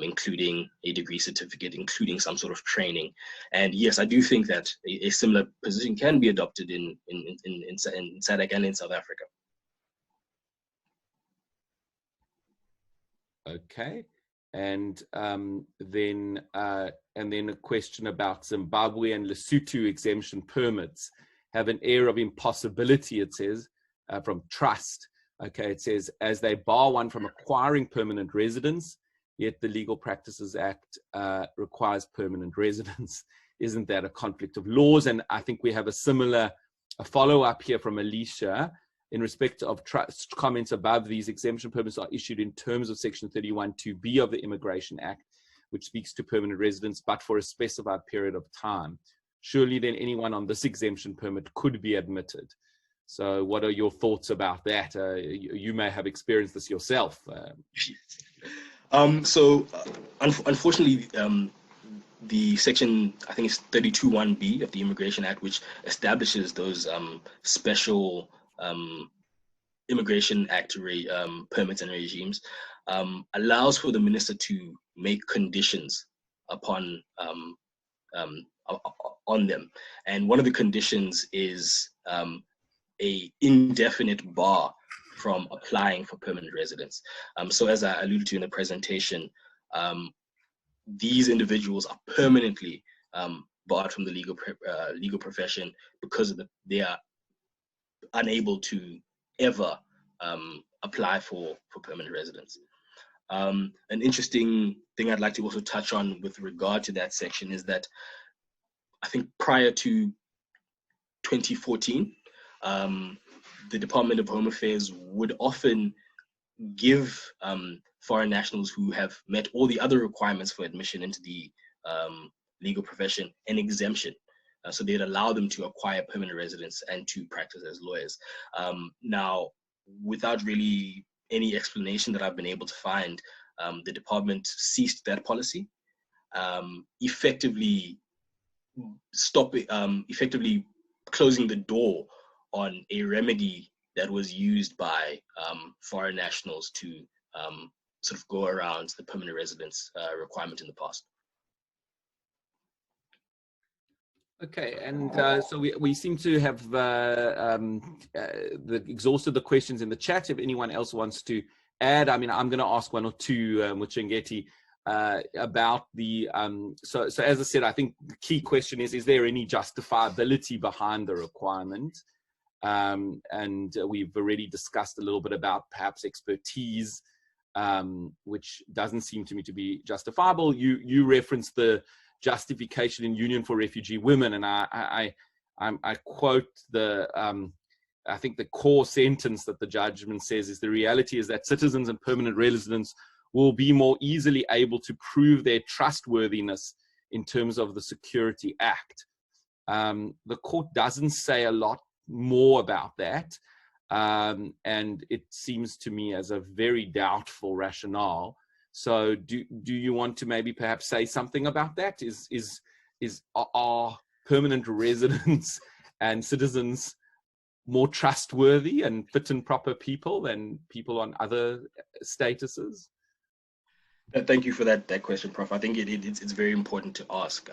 including a degree certificate, including some sort of training. And yes, I do think that a similar position can be adopted in SADC and in South Africa. Okay, and then a question about Zimbabwe and Lesotho exemption permits have an air of impossibility, it says, from Trust. Okay, it says, as they bar one from acquiring permanent residence, yet the Legal Practices Act requires permanent residence. Isn't that a conflict of laws? And I think we have a follow-up here from Alicia in respect of Trust comments above. These exemption permits are issued in terms of Section 31(2)(b) of the Immigration Act, which speaks to permanent residence, but for a specified period of time. Surely then anyone on this exemption permit could be admitted. So what are your thoughts about that? You may have experienced this yourself. Unfortunately, the section, I think it's 32(1)(b) of the Immigration Act, which establishes those special Immigration Act permits and regimes, allows for the minister to make conditions upon on them. And one of the conditions is a indefinite bar from applying for permanent residence. So as I alluded to in the presentation, these individuals are permanently barred from the legal profession because they are unable to ever apply for permanent residence. An interesting thing I'd like to also touch on with regard to that section is that I think prior to 2014, the Department of Home Affairs would often give foreign nationals who have met all the other requirements for admission into the legal profession an exemption. So they'd allow them to acquire permanent residence and to practice as lawyers. Now, without really any explanation that I've been able to find, the department ceased that policy, effectively closing the door on a remedy that was used by foreign nationals to sort of go around the permanent residence requirement in the past. Okay, and so we seem to have exhausted the questions in the chat. If anyone else wants to add, I mean, I'm going to ask one or two, Muchengeti, about the, so as I said, I think the key question is there any justifiability behind the requirement? And we've already discussed a little bit about perhaps expertise, which doesn't seem to me to be justifiable. You referenced the justification in Union for Refugee Women, and I quote I think the core sentence that the judgment says is, the reality is that citizens and permanent residents will be more easily able to prove their trustworthiness in terms of the Security Act. The court doesn't say a lot more about that, and it seems to me as a very doubtful rationale. So do you want to maybe perhaps say something about that? Are permanent residents and citizens more trustworthy and fit and proper people than people on other statuses? Thank you for that question, Prof. I think it's very important to ask.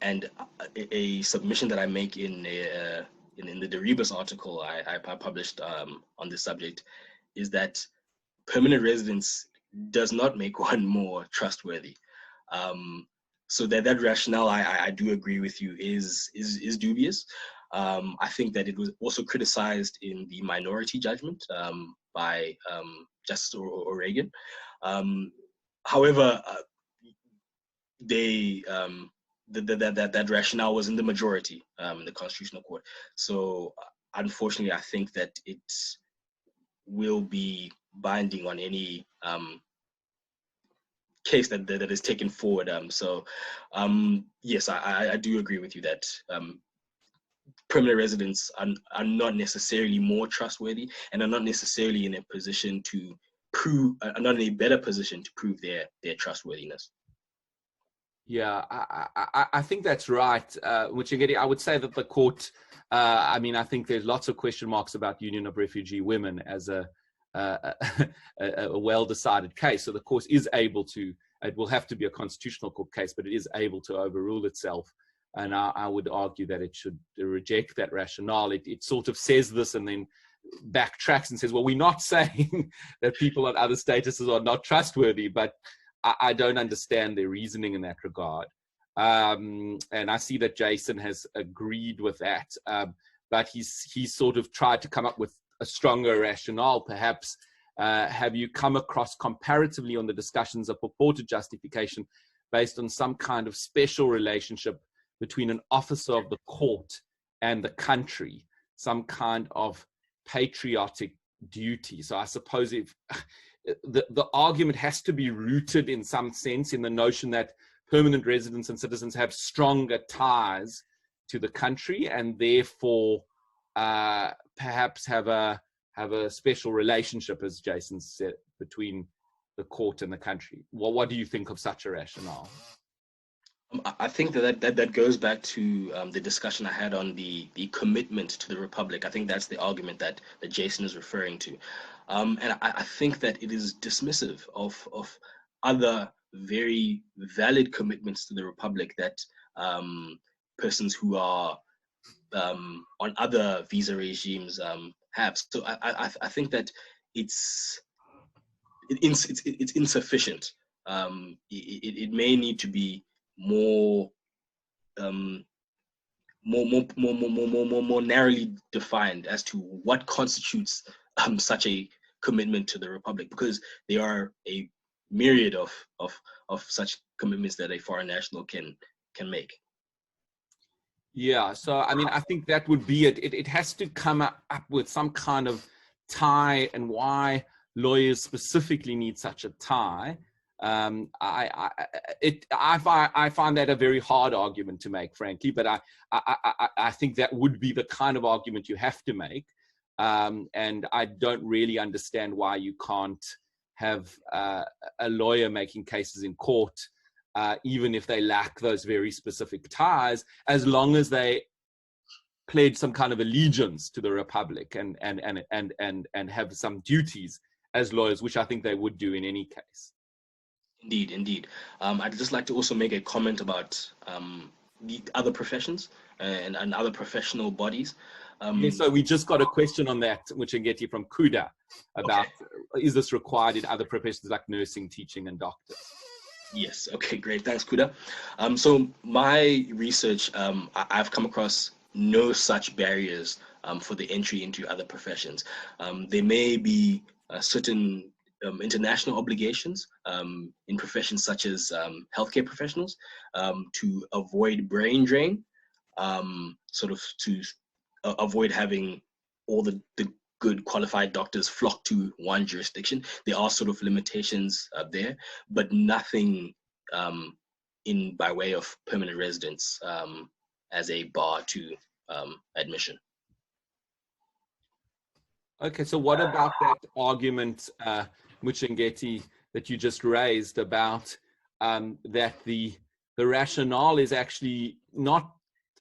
And a submission that I make in the Deribus article I published on this subject is that permanent residence does not make one more trustworthy. So that rationale, I do agree with you, is dubious. I think that it was also criticized in the minority judgment by Justice O'Regan. However, that rationale was in the majority in the Constitutional Court. So unfortunately, I think that it will be binding on any case that is taken forward. Yes, I do agree with you that permanent residents are not necessarily more trustworthy and are not necessarily in a position to are not in a better position to prove their trustworthiness. Yeah, I think that's right. Muchengeti, I would say that the court, I mean, I think there's lots of question marks about Union of Refugee Women as a well-decided case. So the court is able to, it will have to be a constitutional court case, but it is able to overrule itself. And I would argue that it should reject that rationale. It sort of says this and then backtracks and says, well, we're not saying that people on other statuses are not trustworthy, but I don't understand their reasoning in that regard. And I see that Jason has agreed with that, but he's sort of tried to come up with a stronger rationale, perhaps. Have you come across comparatively on the discussions of purported justification based on some kind of special relationship between an officer of the court and the country, some kind of patriotic duty? So I suppose if the argument has to be rooted in some sense in the notion that permanent residents and citizens have stronger ties to the country and therefore perhaps have a special relationship, as Jason said, between the court and the country. Well, what do you think of such a rationale? I think that goes back to the discussion I had on the commitment to the Republic. I think that's the argument that Jason is referring to. And I think that it is dismissive of other very valid commitments to the Republic that persons who are on other visa regimes have. So I think that it's insufficient. It may need to be more narrowly defined as to what constitutes such a commitment to the Republic, because there are a myriad of such commitments that a foreign national can make. Yeah, so I mean, I think that would be it. It has to come up with some kind of tie, and why lawyers specifically need such a tie. I find that a very hard argument to make, frankly, but I think that would be the kind of argument you have to make. And I don't really understand why you can't have a lawyer making cases in court, even if they lack those very specific ties, as long as they pledge some kind of allegiance to the Republic and have some duties as lawyers, which I think they would do in any case. Indeed. I'd just like to also make a comment about the other professions and other professional bodies. So we just got a question on that, Muchengeti, from Kuda, about is this required in other professions like nursing, teaching, and doctors? Yes. Okay, great. Thanks, Kuda. So my research, I've come across no such barriers for the entry into other professions. There may be certain international obligations in professions such as healthcare professionals to avoid brain drain, sort of to avoid having all the good qualified doctors flock to one jurisdiction. There are sort of limitations there, but nothing by way of permanent residence as a bar to admission. Okay, so what about that argument, Muchengeti, that you just raised about that the rationale is actually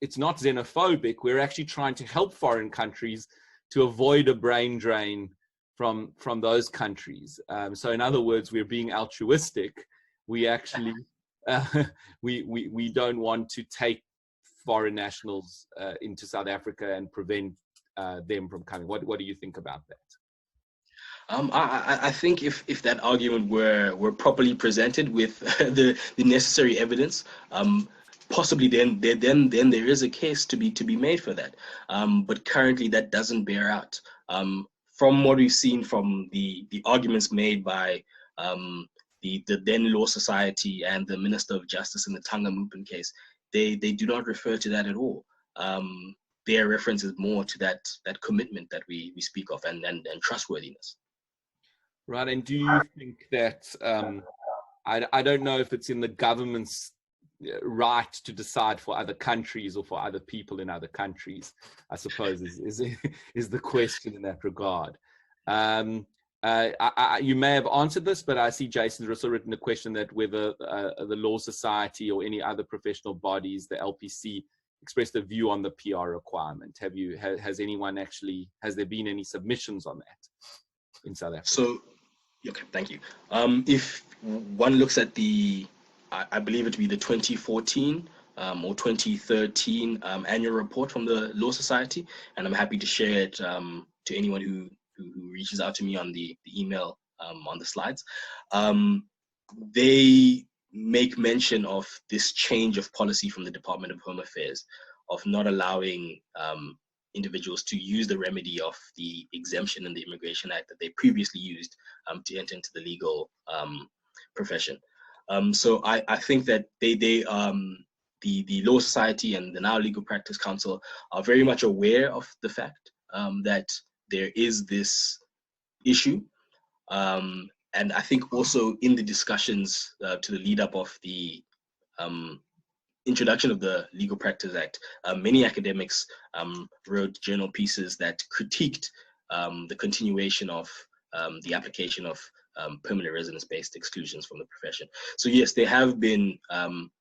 it's not xenophobic. We're actually trying to help foreign countries to avoid a brain drain from those countries. So in other words, we're being altruistic. We actually we don't want to take foreign nationals into South Africa and prevent them from coming. What do you think about that? I think if that argument were properly presented with the necessary evidence, possibly then there is a case to be made for that. But currently that doesn't bear out. From what we've seen from the arguments made by the then Law Society and the Minister of Justice in the Tanga Mupin case, they do not refer to that at all. Their reference is more to that commitment that we speak of and trustworthiness. Right, and do you think that, I don't know if it's in the government's right to decide for other countries or for other people in other countries, I suppose is the question in that regard. You may have answered this, but I see Jason's also written a question that whether the Law Society or any other professional bodies, the LPC, expressed a view on the PR requirement. Has there been any submissions on that in South Africa? So, okay, thank you. If one looks at I believe it to be the 2014 or 2013 annual report from the Law Society, and I'm happy to share it to anyone who reaches out to me on the email on the slides. They make mention of this change of policy from the Department of Home Affairs of not allowing individuals to use the remedy of the exemption in the Immigration Act that they previously used to enter into the legal profession. So I think that the Law Society and the now Legal Practice Council are very much aware of the fact that there is this issue. And I think also in the discussions to the lead up of the introduction of the Legal Practice Act, many academics wrote journal pieces that critiqued the continuation of the application of permanent residence-based exclusions from the profession. So yes, there have been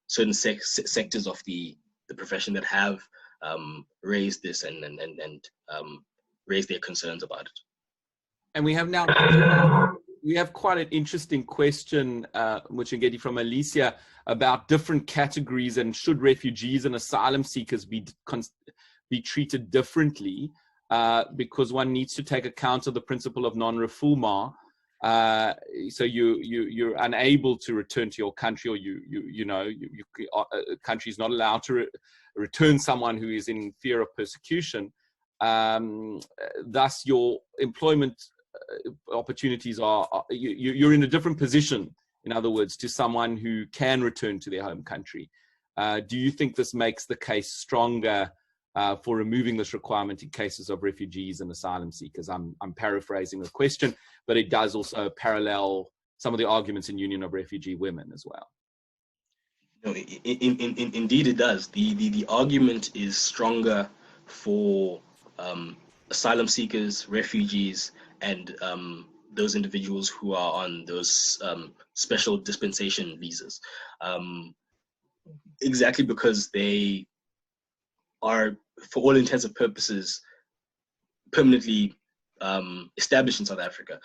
certain sectors of the profession that have raised this and raised their concerns about it. And we have quite an interesting question, Muchengeti, from Alicia about different categories and should refugees and asylum seekers be treated differently, because one needs to take account of the principle of non-refoulement. So you're unable to return to your country, or country is not allowed to return someone who is in fear of persecution. Thus, your employment opportunities you're in a different position, in other words, to someone who can return to their home country. Do you think this makes the case stronger for removing this requirement in cases of refugees and asylum seekers? I'm paraphrasing the question, but it does also parallel some of the arguments in Union of Refugee Women as well. No, indeed it does. The argument is stronger for asylum seekers, refugees, and those individuals who are on those special dispensation visas, exactly because they are, for all intents and purposes, permanently established in South Africa.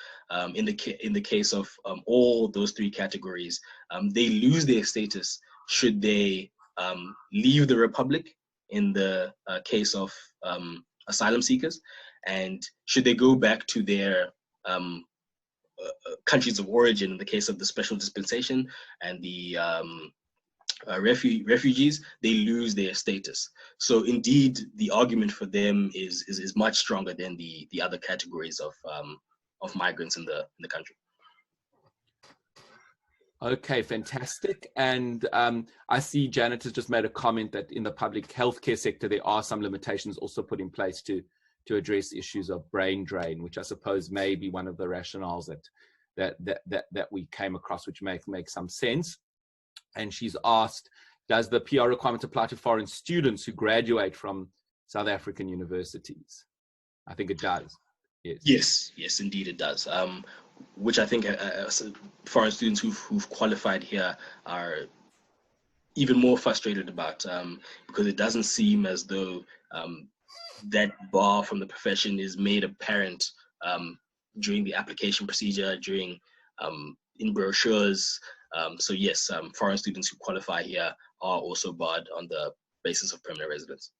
In the case of all those three categories, they lose their status should they leave the Republic in the case of asylum seekers, and should they go back to their countries of origin in the case of the special dispensation and the refugees, they lose their status. So indeed, the argument for them is much stronger than the other categories of migrants in the country. Okay, fantastic. And I see Janet has just made a comment that in the public healthcare sector, there are some limitations also put in place to address issues of brain drain, which I suppose may be one of the rationales that we came across, which makes some sense. And she's asked, does the PR requirement apply to foreign students who graduate from South African universities? I think it does. Yes. Yes, indeed it does. Which I think foreign students who've qualified here are even more frustrated about, because it doesn't seem as though that bar from the profession is made apparent during the application procedure, in brochures. So yes, foreign students who qualify here are also barred on the basis of permanent residence.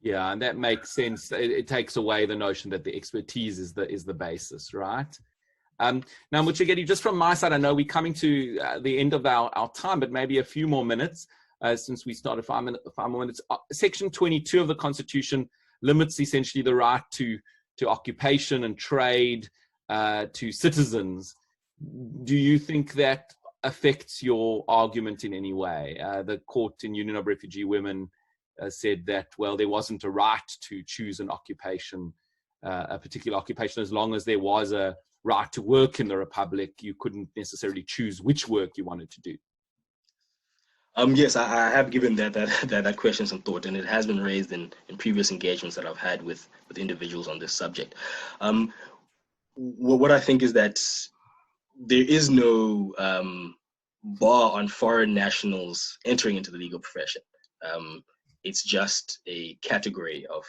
Yeah, and that makes sense. It takes away the notion that the expertise is the basis, right? Now, Muchengeti, just from my side, I know we're coming to the end of our time, but maybe a few more minutes since we started 5 more minutes. Section 22 of the Constitution limits essentially the right to occupation and trade to citizens. Do you think that affects your argument in any way? The court in Union of Refugee Women said that, well, there wasn't a right to choose an occupation, a particular occupation, as long as there was a right to work in the Republic. You couldn't necessarily choose which work you wanted to do. Yes, I have given that question some thought, and it has been raised in previous engagements that I've had with individuals on this subject. what I think is that there is no bar on foreign nationals entering into the legal profession. It's just a category of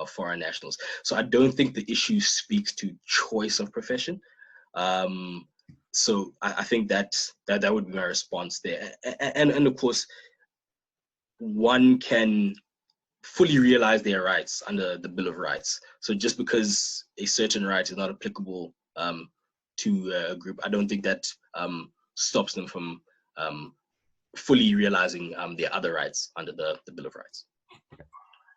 foreign nationals. So I don't think the issue speaks to choice of profession. So I think that would be my response there. And of course, one can fully realize their rights under the Bill of Rights. So just because a certain right is not applicable to a group, I don't think that stops them from fully realizing their other rights under the Bill of Rights.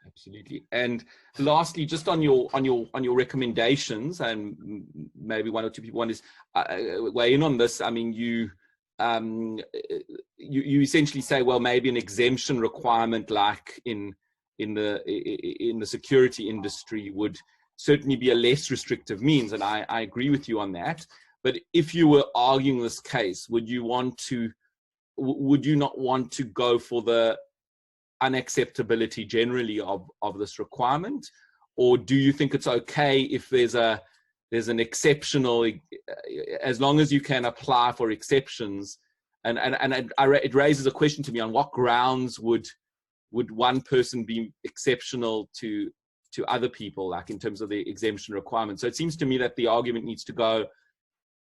Absolutely. And lastly, just on your recommendations, and maybe one or two people want to weigh in on this. I mean, you essentially say, well, maybe an exemption requirement like in the security industry would certainly be a less restrictive means, and I agree with you on that. But if you were arguing this case, would you not want to go for the unacceptability generally of this requirement, or do you think it's okay if there's an exceptional, as long as you can apply for exceptions? And it raises a question to me: on what grounds would one person be exceptional to other people, like in terms of the exemption requirement? So it seems to me that the argument needs to go,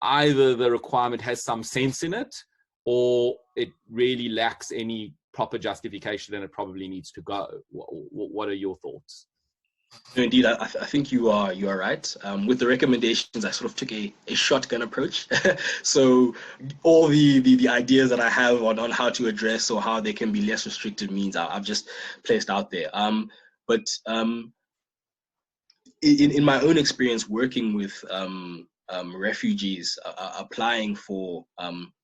either the requirement has some sense in it, or it really lacks any proper justification and it probably needs to go. What are your thoughts? No, indeed, I think you are right. With the recommendations, I sort of took a shotgun approach. So all the ideas that I have on how to address or how they can be less restrictive means I've just placed out there. But in my own experience working with refugees applying for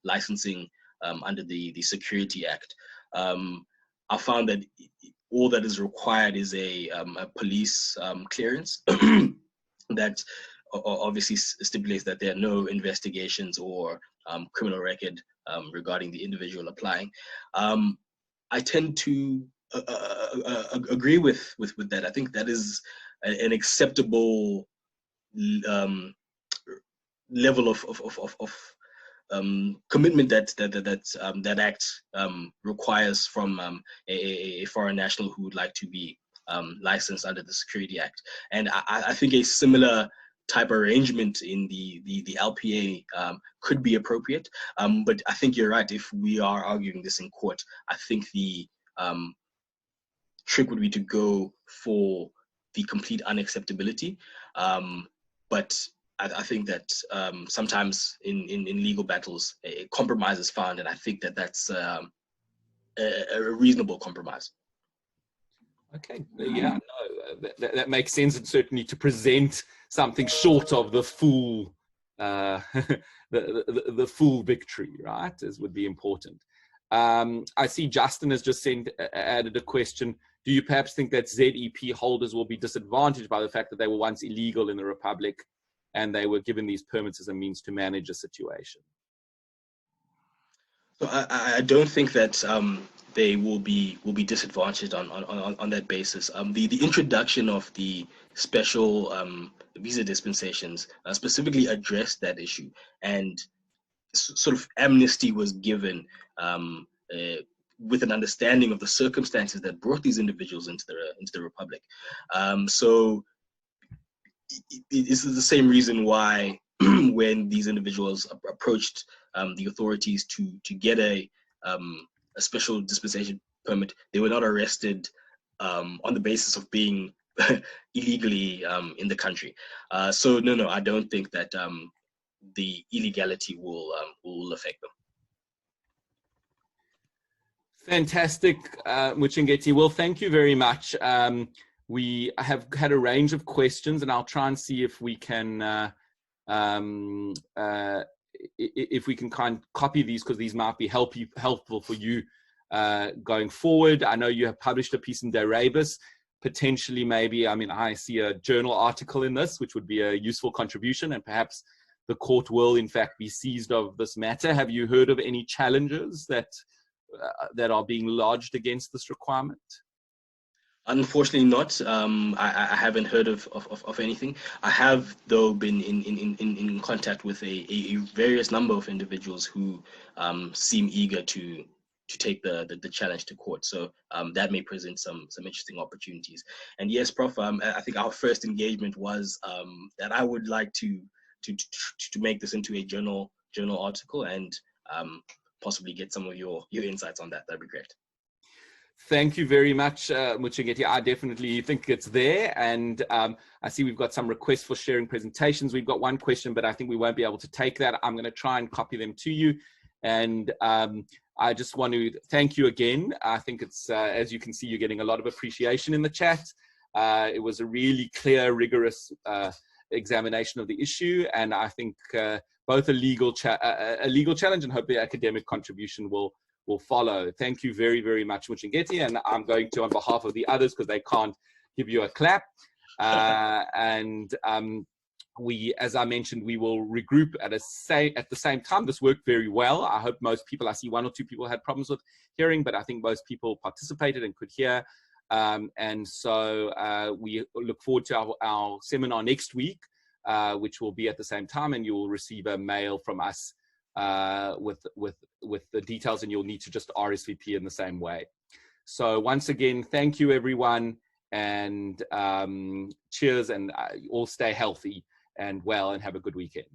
licensing under the Security Act, I found that all that is required is a police clearance that obviously stipulates that there are no investigations or criminal record regarding the individual applying. I tend to agree with that. I think that is an acceptable level of commitment that act requires from a foreign national who would like to be licensed under the Security Act. And I think a similar type arrangement in the LPA could be appropriate. But I think you're right. If we are arguing this in court, I think the trick would be to go for the complete unacceptability. But I think that sometimes in legal battles, a compromise is found, and I think that that's a reasonable compromise. Okay, yeah, no, that makes sense, and certainly to present something short of the full, the full victory, right, would be important. I see Justin has just added a question. Do you perhaps think that ZEP holders will be disadvantaged by the fact that they were once illegal in the Republic and they were given these permits as a means to manage a situation? So I don't think that they will be disadvantaged on that basis. The introduction of the special visa dispensations specifically addressed that issue, and sort of amnesty was given with an understanding of the circumstances that brought these individuals into the Republic. So this is the same reason why when these individuals approached the authorities to get a special dispensation permit, they were not arrested on the basis of being illegally in the country. So no, I don't think that the illegality will affect them. Fantastic, Muchengeti. Well, thank you very much. We have had a range of questions, and I'll try and see if we can kind of copy these, because these might be helpful for you going forward. I know you have published a piece in De Rebus. Potentially, maybe, I mean, I see a journal article in this, which would be a useful contribution, and perhaps the court will, in fact, be seized of this matter. Have you heard of any challenges that are being lodged against this requirement? Unfortunately not. I haven't heard of anything. I have, though, been in contact with a various number of individuals who seem eager to take the challenge to court. So that may present some interesting opportunities. And yes, Prof, I think our first engagement was that I would like to make this into a journal article, and possibly get some of your insights on that. That'd be great. Thank you very much, Muchengeti. I definitely think it's there. And I see we've got some requests for sharing presentations. We've got one question, but I think we won't be able to take that. I'm going to try and copy them to you. And I just want to thank you again. I think it's, as you can see, you're getting a lot of appreciation in the chat. It was a really clear, rigorous examination of the issue. And I think both a legal challenge and hopefully academic contribution will follow. Thank you very, very much, Muchengeti. And I'm going to, on behalf of the others, because they can't give you a clap. We, as I mentioned, we will regroup at the same time. This worked very well. I hope most people, I see one or two people had problems with hearing, but I think most people participated and could hear. And so we look forward to our seminar next week, which will be at the same time, and you will receive a mail from us with the details, and you'll need to just RSVP in the same way. So once again, thank you everyone, and cheers, and all stay healthy and well, and have a good weekend.